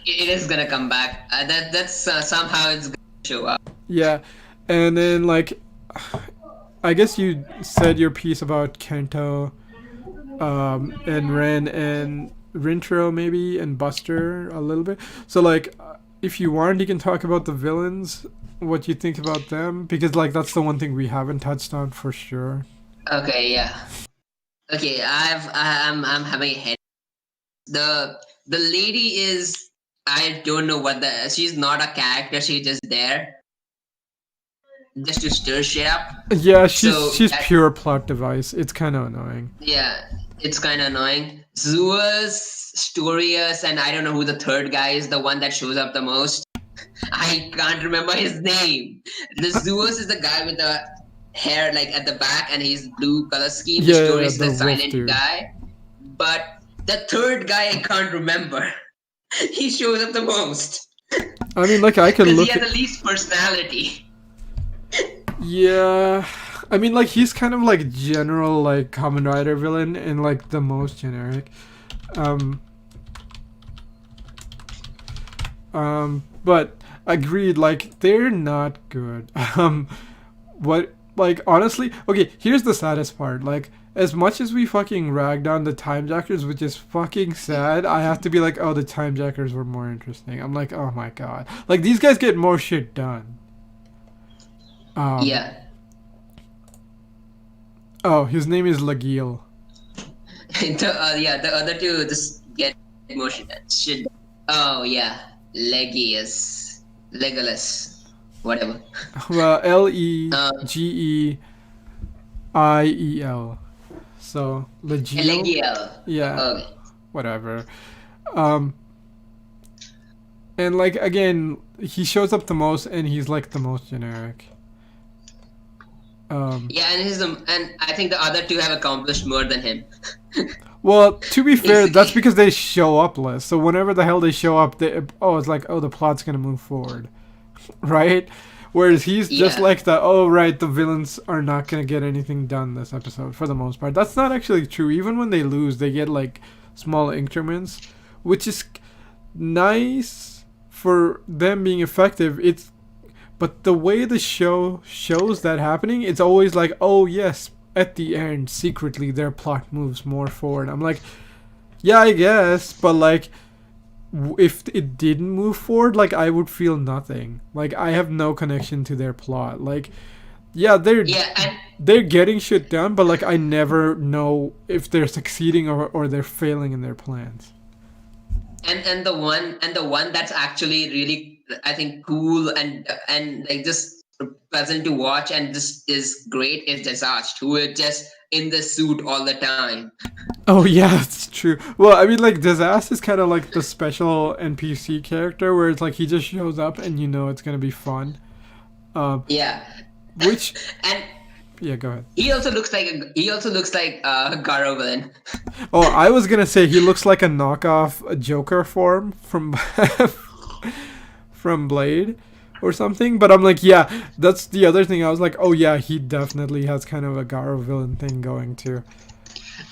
it is gonna come back. That's somehow it's gonna show up. Yeah, and then like I guess you said your piece about Kento, and Ren and Rintro maybe, and Buster a little bit. So like, if you want, you can talk about the villains, what you think about them, because like that's the one thing we haven't touched on for sure. Okay, yeah. Okay, I'm having a head. The lady is, I don't know what the, she's not a character. She's just there just to stir shit up. Yeah, So she's that, pure plot device. It's kind of annoying. yeah, it's kind of annoying. Zua's Storius, and I don't know who the third guy is, the one that shows up the most. I can't remember his name. The Zeus is the guy with the hair like at the back and his blue color scheme. The Yeah, story yeah, is the the wolf silent dude. guy. But the third guy I can't remember. He shows up the most I mean, like I could because he look has at. the least personality. Yeah, I mean, like he's kind of like general like Kamen Rider villain and like the most generic. Um, but agreed. Like they're not good. What like honestly? Okay, here's the saddest part. Like as much as we fucking ragged on the time jackers, which is fucking sad, I have to be like, oh, the time jackers were more interesting. I'm like, oh my god, like these guys get more shit done. Um, Yeah. oh, his name is Lagiel. The other two just get motion shit. Oh yeah, Legolas, whatever. Well, Um, Legiel. So Legiel, Legiel. yeah, Okay. whatever. Um, and like again, he shows up the most, and he's like the most generic. Um, Yeah, and I think the other two have accomplished more than him. well, to be fair, that's Basically, because they show up less. So whenever the hell they show up, it's like, oh, the plot's gonna move forward, right? Whereas he's just yeah, like the, oh right, the villains are not gonna get anything done this episode for the most part. That's not actually true. Even when they lose, they get like small increments, which is nice for them being effective. It's but the way the show shows that happening, it's always like, oh yes, at the end, secretly their plot moves more forward. I'm like, yeah, I guess, but like if it didn't move forward, like I would feel nothing. Like I have no connection to their plot. Like yeah, yeah, they're getting shit done, but like I never know if they're succeeding or they're failing in their plans. and the one that's actually really I think cool and like just pleasant to watch and just is great is Desast, who is just in the suit all the time. Oh yeah, that's true. Well, I mean, like Disaster is kind of like the special NPC character, where it's like he just shows up and you know it's gonna be fun. Um, Yeah, which and yeah, go ahead. he also looks like Garo villain. Oh, I was gonna say he looks like a knockoff Joker form from from Blade or something, but I'm like, yeah, that's the other thing. I was like, oh yeah, he definitely has kind of a Garo villain thing going too.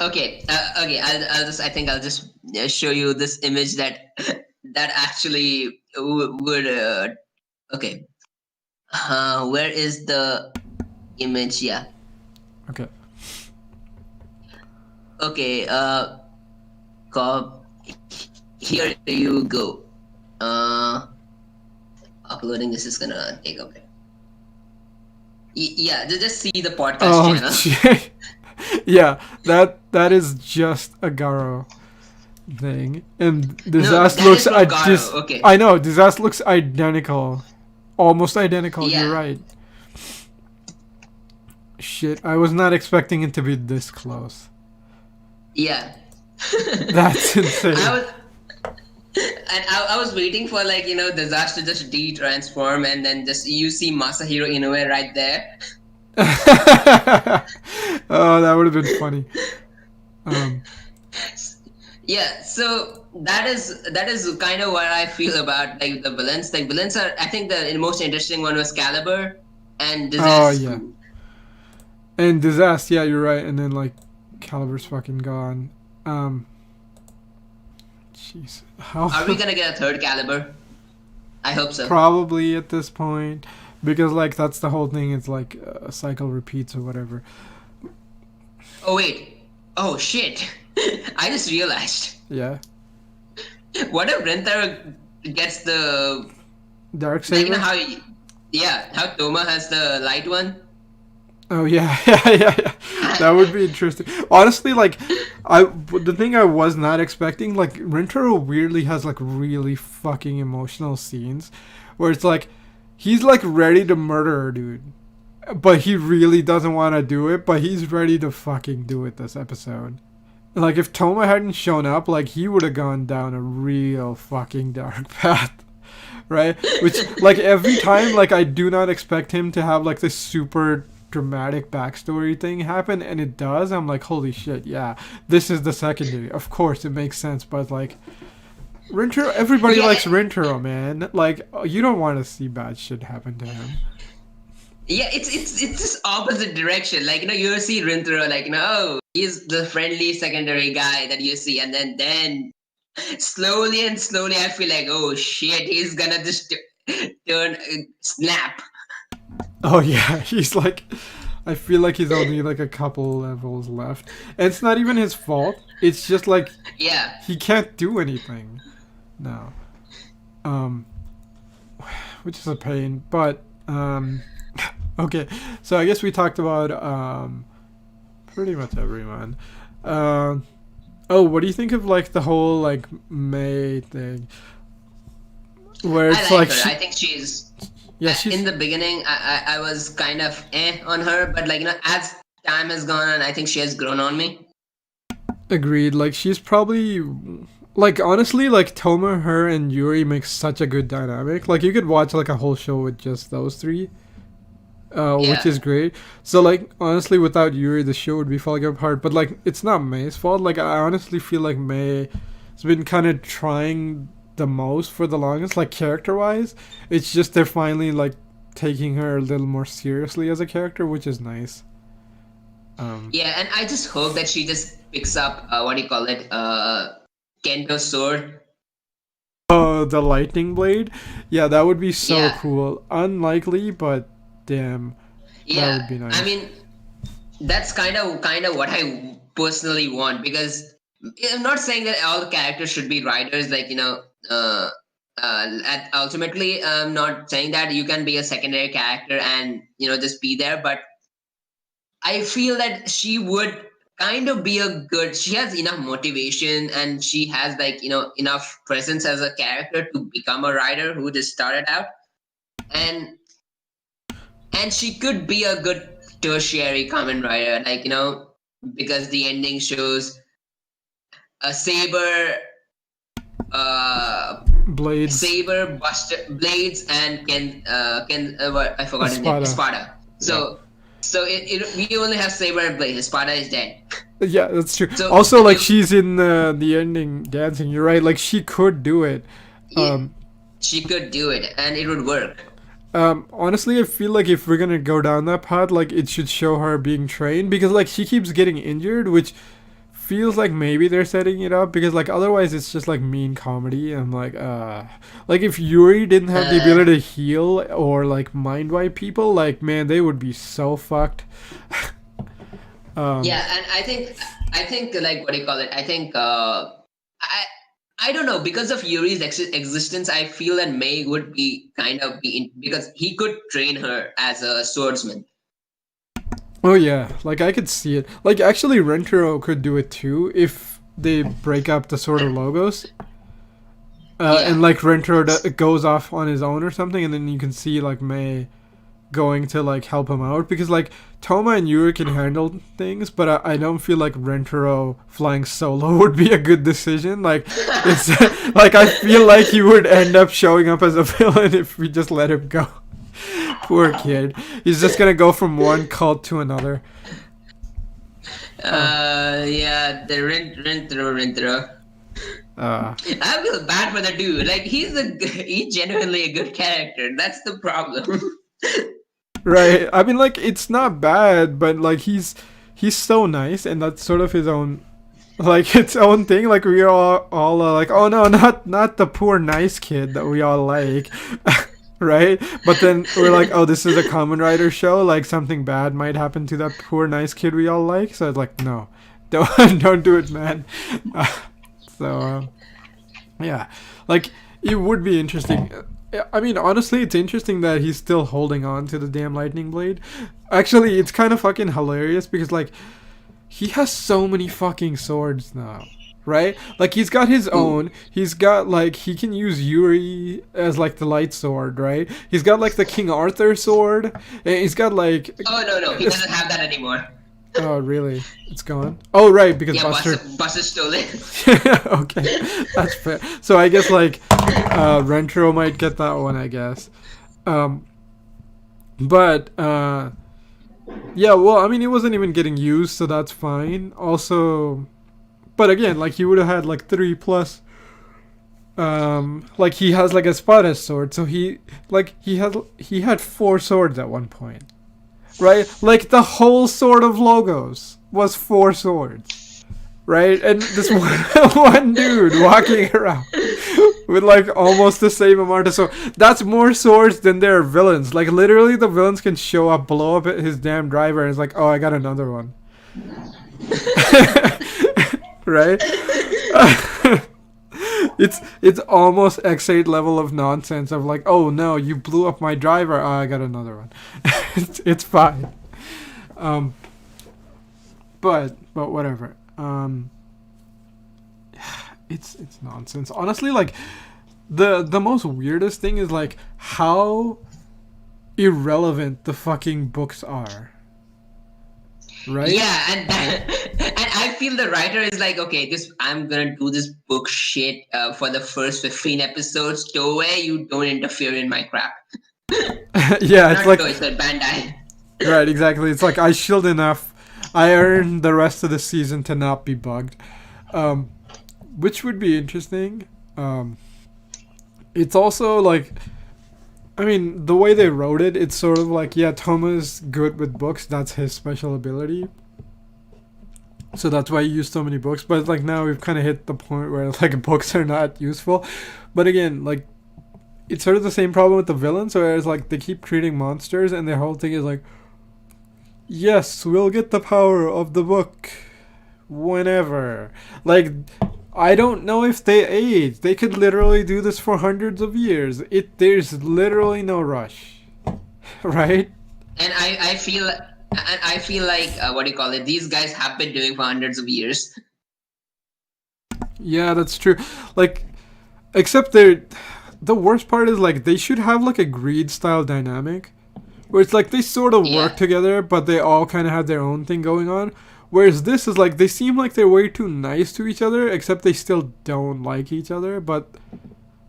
Okay. I think I'll just show you this image that that actually would. Okay. Where is the image? Yeah. Okay. Okay. Cop. Here you go. Uh, Uploading this is gonna take a bit. Yeah. Just see the podcast Oh, channel. gee. Yeah, that is just a Garo thing, and No, Disaster that looks is from I Garo. just Okay. I know Disaster looks identical, almost identical. You're Yeah. right. Shit, I was not expecting it to be this close. Yeah. That's I insane. was I was waiting for like disaster just de-transform and then just you see Masahiro Inoue right there. Oh, that would have been funny. Um, Yeah, so that is kind of what I feel about like the villains. Like villains are I think the most interesting one was Caliber and oh Disaster's yeah, cool. and Disaster. Yeah, you're right. And then like Caliber's fucking gone. Um, jeez, how Are we gonna get a third Caliber? I hope so. probably at this point because like that's the whole thing. It's like a cycle repeats or whatever. Oh wait. Oh shit. I just realized. Yeah, What if Rentaro gets the Dark like Saber. yeah, how Toma has the light one? Oh yeah, yeah. That would be interesting. Honestly, like the thing I was not expecting, like Rentaro weirdly has like really fucking emotional scenes, where it's like he's like ready to murder her, dude, but he really doesn't want to do it, but he's ready to fucking do it this episode. Like if Toma hadn't shown up, like he would have gone down a real fucking dark path. right? Which like every time, like I do not expect him to have like this super dramatic backstory thing happen, and it does. I'm like, holy shit, yeah, this is the secondary. Of course, it makes sense, but like Rintaro, everybody Yeah, likes Rintaro, man. Like you don't want to see bad shit happen to him. yeah, it's this opposite direction. Like you see Rintaro, like oh, he's the friendly secondary guy that you see, and then slowly and slowly, I feel like oh shit, he's gonna just turn snap. Oh yeah, he's like, I feel like he's only like a couple levels left, and it's not even his fault. It's just like Yeah, he can't do anything now, um, which is a pain. But okay, so I guess we talked about pretty much everyone. Um, oh, what do you think of like the whole like May thing, where I it's like like her. I she, think she's yeah, in she's the beginning. I was kind of on her, but as time has gone on, I think she has grown on me. agreed. Like she's probably like honestly like Toma, her, and Yuri make such a good dynamic. Like you could watch like a whole show with just those three, which Yeah. is great. So like honestly, without Yuri, the show would be falling apart. But like it's not May's fault. Like I honestly feel like May has been kind of trying the most for the longest. Like character wise, it's just they're finally like taking her a little more seriously as a character, which is nice. Um, Yeah, and I just hope that she just picks up what do you call it? Kento's sword. Oh, the lightning blade? Yeah, that would be so Yeah, cool. Unlikely, but damn, that yeah. would be I nice. mean, that's kind of what I personally want because I'm not saying that all the characters should be writers. Ultimately, I'm not saying that you can be a secondary character and just be there, but I feel that she would kind of be a good. She has enough motivation and she has enough presence as a character to become a writer who just started out, and she could be a good tertiary Kamen Rider, because the ending shows a uh, Blades, Saber, Buster, Blades, and what I forgot his name, Espada. Espada. Yeah. We only have Saber and Blade. Espada is dead. Yeah, that's true. So Also, like you, she's in the ending dancing. You're right. Like she could do it. yeah, Um, she could do it, and it would work. honestly, I feel like if we're gonna go down that path, like it should show her being trained because like she keeps getting injured, which feels like maybe they're setting it up because like otherwise it's just like mean comedy. I'm like if Yuri didn't have the Uh, ability to heal or like mind wipe people, like man, they would be so fucked. um yeah, and I think like what do you call it? I think I I don't know, because of Yuri's existence. I feel that May would be because he could train her as a swordsman. oh yeah, like I could see it. Like actually Rentaro could do it too if they break up the sort of logos. And Yeah. like Rentaro goes off on his own or something, and then you can see like May going to like help him out because like Toma and Yuri can handle things, but I don't feel like Rentaro flying solo would be a good decision. Like it's like I feel like he would end up showing up as a villain if we just let him go. Poor kid. He's just gonna go from one cult to another. Uh, Yeah, the Rintro. uh, I feel bad for the dude. Like he's genuinely a good character. That's the problem. right. I mean, like it's not bad, but like he's so nice, and that's sort of his own like its own thing. Like we all are like, oh no, not the poor nice kid that we all like, right? But then we're like, oh, this is a Kamen Rider show. Like something bad might happen to that poor nice kid we all like. So it's like, no, don't don't do it, man. Uh, so yeah, like it would be interesting. I mean, honestly, it's interesting that he's still holding on to the damn lightning blade. Actually, it's kind of fucking hilarious because like he has so many fucking swords now, right? Like he's got his Ooh. own. He's got like he can use Yuri as like the light sword, right? He's got like the King Arthur sword. And he's got like Oh no, he doesn't have that anymore. Oh, really? It's gone. Oh, right, because Yeah, Buster. Buster stole it. Okay, that's fair. So I guess like Rentro might get that one. I guess. Um, but yeah, well, I mean, it wasn't even getting used, so that's fine. Also, but again, like he would have had like 3 plus. Like he has like a Espada sword, so he had 4 swords at one point, right? Like the whole sword of logos was 4 swords, right? And this one dude walking around with like almost the same amount of swords. That's more swords than there are villains. Like literally, the villains can show up, blow up at his damn driver, and it's like, oh, I got another one, right? It's almost X8 level of nonsense of like, oh no, you blew up my driver. Oh, I got another one. It's fine. Um, but whatever. It's nonsense. Honestly, like the most weirdest thing is like how irrelevant the fucking books are. Right? Yeah, and I feel the writer is like, okay, this I'm gonna do this book shit for the first 15 episodes. Toei, you don't interfere in my crap. Yeah, it's Not like Toei, sorry, Bandai. right, exactly. It's like I shield enough. I earned the rest of the season to not be bugged, um, which would be interesting. It's also like, I mean, the way they wrote it, it's sort of like, yeah, Toma's good with books. That's his special ability. So that's why he used so many books. But like now we've kind of hit the point where like books are not useful. But again, like it's sort of the same problem with the villains, where it's like they keep creating monsters, and their whole thing is like, yes, we'll get the power of the book whenever. Like, I don't know if they age. They could literally do this for hundreds of years. There's literally no rush, right? And I feel like what do you call it? These guys have been doing for hundreds of years. Yeah, that's true. Like, except the worst part is like they should have like a greed style dynamic where it's like they sort of Yeah, work together, but they all kind of have their own thing going on. Whereas this is like they seem like they're way too nice to each other, except they still don't like each other, but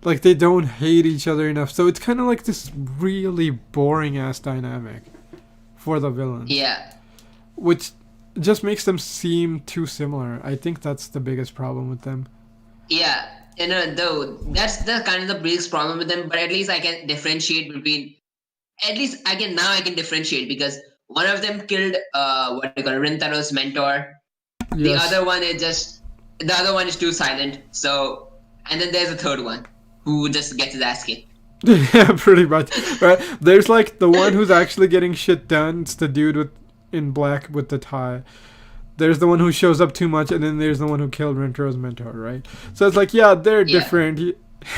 like they don't hate each other enough. So it's kind of like this really boring ass dynamic for the villains, yeah, which just makes them seem too similar. I think that's the biggest problem with them. yeah. You know, though that's the kind of the biggest problem with them. But at least I can differentiate between. At least I can differentiate because one of them killed what do you call it, Rintaro's mentor. The Yes. other one is just the other one is too silent. So and then there's a third one who just gets his ass kicked. Yeah, pretty much. Right? There's like the one who's actually getting shit done. It's the dude with in black with the tie. There's the one who shows up too much, and then there's the one who killed Rentro's mentor, right? So it's like, yeah, they're Yeah, different.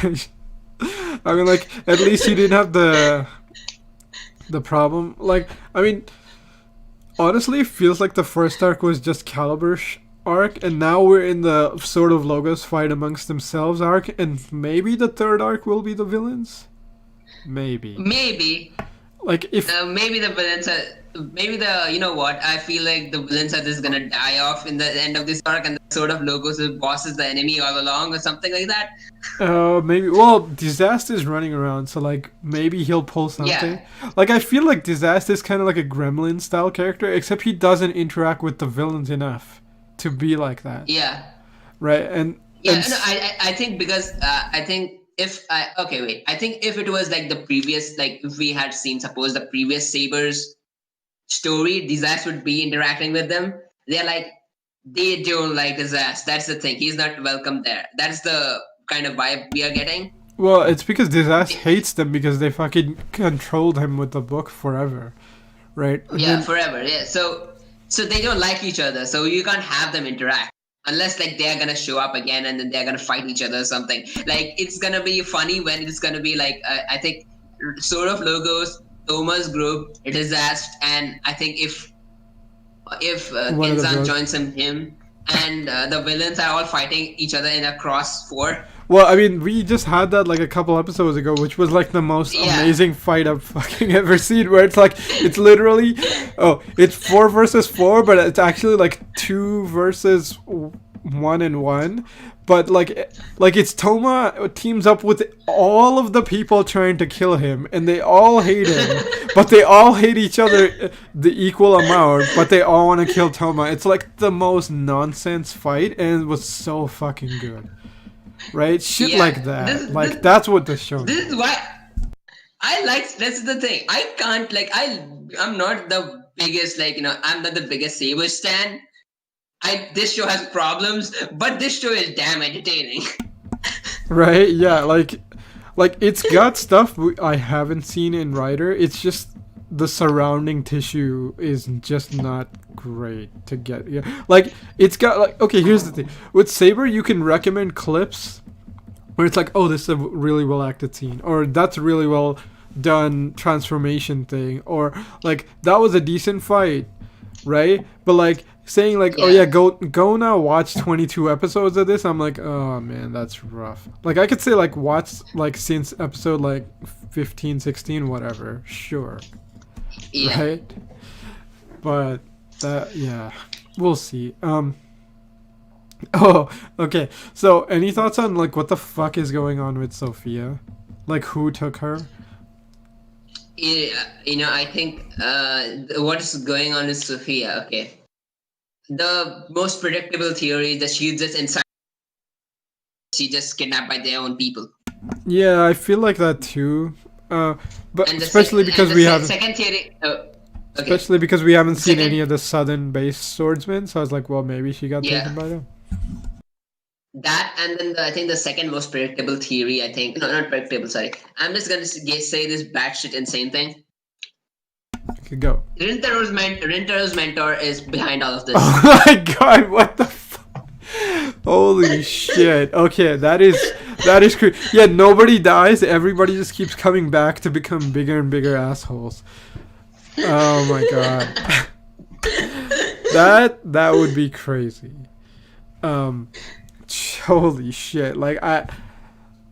I mean, like at least he didn't have the problem. Like, I mean, honestly, it feels like the first arc was just Calibur's arc, and now we're in the sort of Logos fight amongst themselves arc, and maybe the third arc will be the villains. Maybe. maybe. Like if Maybe the villains are. Maybe the you know what? I feel like the villains are just gonna die off in the end of this arc, and the sort of Logos' boss is the enemy all along, or something like that. maybe well Disaster's running around, so like maybe he'll pull something. Yeah, Like I feel like Disaster's kind of like a gremlin style character, except he doesn't interact with the villains enough to be like that, yeah, right? yeah. No, I think because I think if I okay wait, I think if it was like the previous like if we had seen suppose the previous Sabers story, Disaster would be interacting with them. They're like they don't like Disaster. That's the thing. He's not welcome there. That's the kind of vibe we are getting. well, it's because Disaster hates them because they fucking controlled him with the book forever, right? And Yeah, then forever. Yeah. So they don't like each other. So you can't have them interact unless like they're gonna show up again and then they're gonna fight each other or something. Like it's gonna be funny when it's gonna be like I think sort of Logos, Thomas group, it is asked, and I think if one of the Kenzan bros. joins him and the villains are all fighting each other in a cross four. Well, I mean, we just had that like a couple episodes ago, which was like the most Yeah, amazing fight I've fucking ever seen. Where it's like it's literally, oh, it's 4 versus 4, but it's actually like 2 versus 1 and 1. But like it's Toma teams up with all of the people trying to kill him, and they all hate him, but they all hate each other the equal amount. But they all want to kill Toma. It's like the most nonsense fight, and it was so fucking good. Right? Shit like yeah. that. Like that's what the show This needs. is why I like. This is the thing. I can't like. I'm not the biggest like I'm not the biggest Saber stan. This show has problems, but this show is damn entertaining. Right? Yeah, like it's got stuff I haven't seen in Rider. It's just the surrounding tissue is just not great to get. Yeah. Like it's got like okay, here's the thing. With Saber, you can recommend clips where it's like, "Oh, this is a really well acted scene," or "That's a really well done transformation thing," or like, "That was a decent fight." Right? But like saying like, "Oh yeah, Yeah, go now watch 22 episodes of this." I'm like, "Oh man, that's rough." Like I could say like watch like since episode like 15, 16, whatever. Sure. yeah. Right? But that yeah, we'll see. Oh, okay. So, any thoughts on like what the fuck is going on with Sophia? Like who took her? Yeah, I think what is going on is Sophia. Okay, the most predictable theory is that she's just inside. She just kidnapped by their own people. Yeah, I feel like that too. Uh, but And the sec- and the second theory. Okay, especially because we haven't the seen any second. of the southern-based swordsmen. So I was like, well, maybe she got taken Yeah, by them. that and then I think the second most predictable theory. I think no, not predictable. Sorry, I'm just gonna say this batshit insane thing. Could go. Rintaro's mentor is behind all of this. Oh my god! What the? Holy shit! Okay, that is crazy. Yeah, nobody dies. Everybody just keeps coming back to become bigger and bigger assholes. Oh my god. That would be crazy. Um, holy shit! Like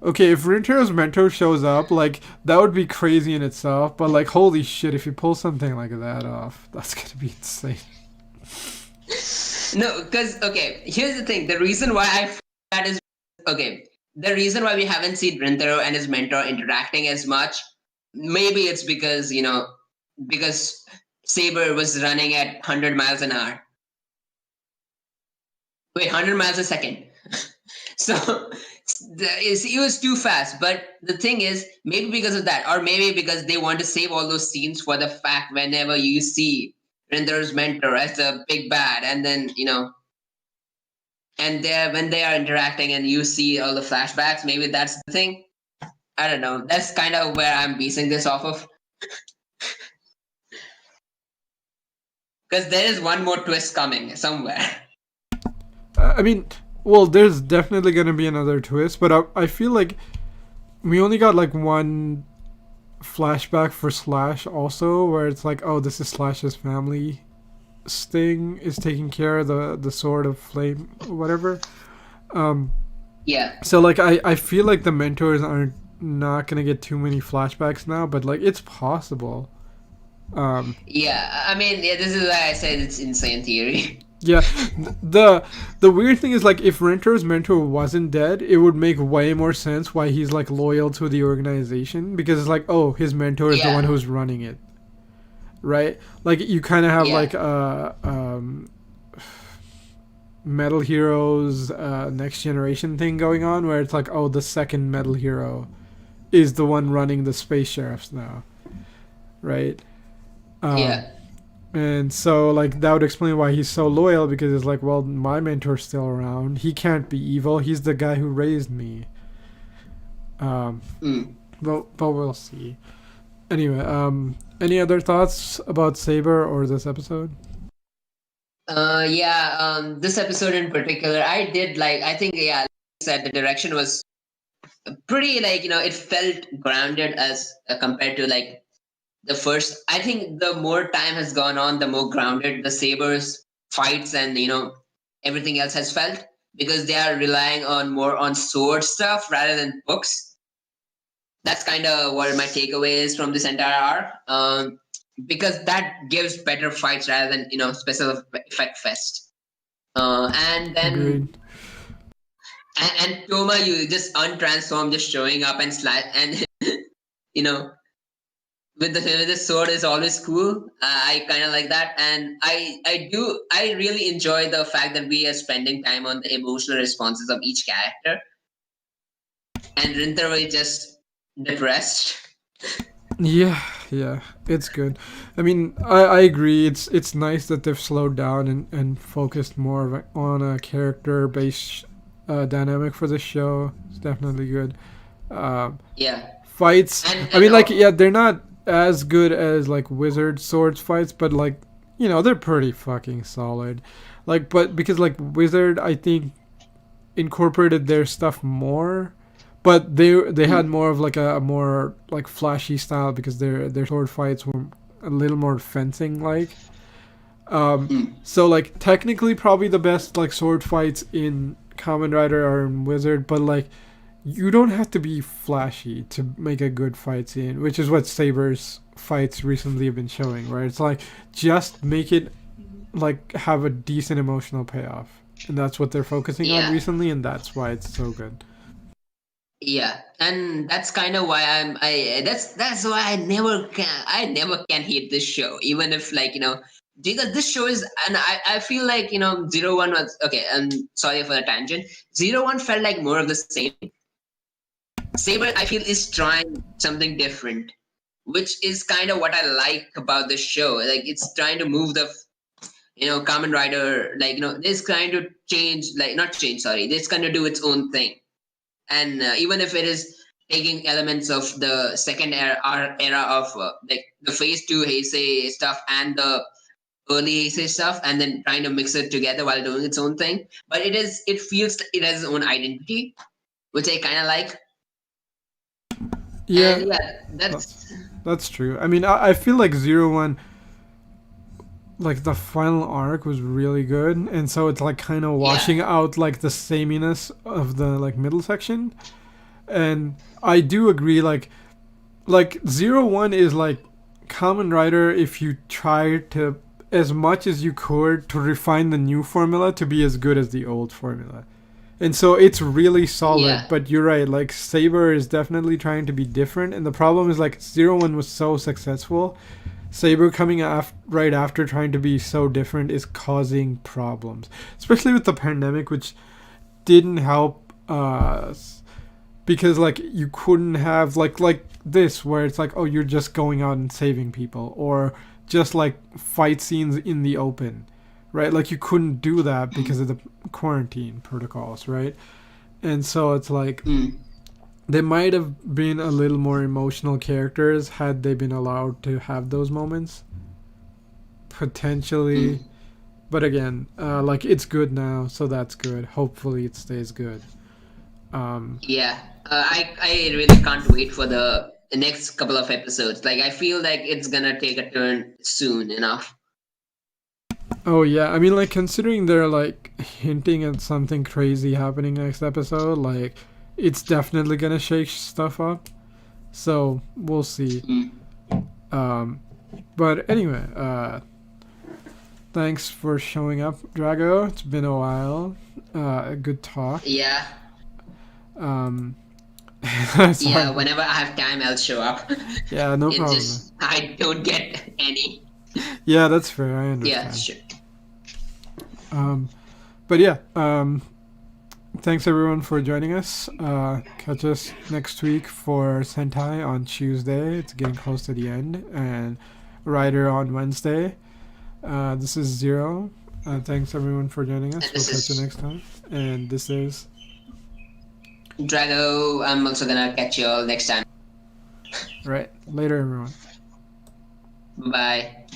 okay, if Rintero's mentor shows up, like that would be crazy in itself. But like, holy shit, if you pull something like that off, that's gonna be insane. No, because okay, here's the thing. The reason why I feel that is okay. The reason why we haven't seen Rintaro and his mentor interacting as much, maybe it's because because Saber was running at 100 miles an hour. Wait, 100 miles a second. So he was too fast. But the thing is, maybe because of that, or maybe because they want to save all those scenes for the fact whenever you see Rintaro's mentor as a big bad, and then and there when they are interacting and you see all the flashbacks, maybe that's the thing. I don't know. That's kind of where I'm basing this off of, because there is one more twist coming somewhere. I mean, well, there's definitely gonna be another twist, but I feel like we only got like one flashback for Slash also, where it's like, oh, this is Slash's family. Sting is taking care of the sword of flame, whatever. Um, Yeah, so like I feel like the mentors aren't not gonna get too many flashbacks now, but like it's possible. Um, yeah. I mean, yeah. This is why I said it's insane theory. yeah, the weird thing is like if Renter's mentor wasn't dead, it would make way more sense why he's like loyal to the organization because it's like oh his mentor is the one Yeah, who's running it, right? Like you kind of have yeah, like Metal Heroes Next Generation thing going on where it's like oh the second Metal Hero is the one running the space sheriffs now, right? Um, yeah, and so like that would explain why he's so loyal because it's like well my mentor's still around. He can't be evil. He's the guy who raised me. Um, mm. but we'll see. Anyway, any other thoughts about Saber or this episode? Yeah. This episode in particular, I did like. I think yeah, like you said the direction was pretty like it felt grounded as compared to like the first. I think the more time has gone on, the more grounded the Sabers fights and everything else has felt. because they are relying on more on sword stuff rather than books. That's kind of what my takeaway is from this entire arc. Because that gives better fights rather than special effect fest. And then Agreed. and Toma, you just untransform, just showing up and slash, and you know with the sword is always cool. I kind of like that, and I really enjoy the fact that we are spending time on the emotional responses of each character, and Rinter was just depressed. Yeah, yeah, it's good. I mean, I agree. It's nice that they've slowed down and focused more on a character based dynamic for the show. It's definitely good. Um, Yeah, Fights. and I mean, like, oh, yeah, they're not as good as like wizard swords fights, but like, they're pretty fucking solid. Like, but because like wizard, I think incorporated their stuff more, but they had mm, more of like a more like flashy style because their sword fights were a little more fencing like. mm, So like technically probably the best like sword fights in Kamen Rider are in Wizard, but like you don't have to be flashy to make a good fight scene, which is what Saber's fights recently have been showing, right? It's like just make it like have a decent emotional payoff. And that's what they're focusing on yeah. recently, and that's why it's so good. Yeah, and that's kind of why that's why I never can hate this show, even if because this show is, and I feel like Zero One was okay. And sorry for the tangent. Zero One felt like more of the same. Saber, I feel, is trying something different, which is kind of what I like about the show. Like it's trying to move the Kamen Rider, it's trying to change, like not change, sorry, it's going to do its own thing. And even if it is taking elements of the second era of like the phase 2 Heisei stuff and the early Heisei stuff, and then trying to mix it together while doing its own thing, but it feels it has its own identity, which I kind of like. Yeah, And yeah, that's that's that's true. I mean, I feel like Zero One, like the final arc was really good, and so it's like kind of yeah, washing out like the sameness of the like middle section. And I do agree, like Zero One is like Kamen Rider if you try to as much as you could to refine the new formula to be as good as the old formula. And so it's really solid, yeah, but you're right, like Saber is definitely trying to be different, and the problem is like Zero One was so successful. Saber coming right after trying to be so different is causing problems, especially with the pandemic, which didn't help because like you couldn't have like this where it's like, oh, you're just going out and saving people, or just like fight scenes in the open, right? Like you couldn't do that because of the quarantine protocols, right? And so it's like mm, they might have been a little more emotional characters had they been allowed to have those moments potentially. mm, But again, like it's good now, so that's good. Hopefully it stays good. um yeah. I really can't wait for the next couple of episodes. Like I feel like it's gonna take a turn soon enough. Oh yeah, I mean, like considering they're like hinting at something crazy happening next episode, like it's definitely gonna shake stuff up. So we'll see. Mm. Um, but anyway, thanks for showing up, Drago. It's been a while. A good talk. Yeah. Um, Yeah, sorry. whenever I have time, I'll show up. Yeah, no It's problem. just I don't get any. Yeah, that's fair. I Yeah, understand. sure. Um, but yeah, thanks everyone for joining us. Catch us next week for Sentai on Tuesday. It's getting close to the end, and Rider on Wednesday. This is Zero. Thanks everyone for joining us. And We'll this catch you is next time. And this is Drago. I'm also gonna catch you all next time. right later, everyone. Bye.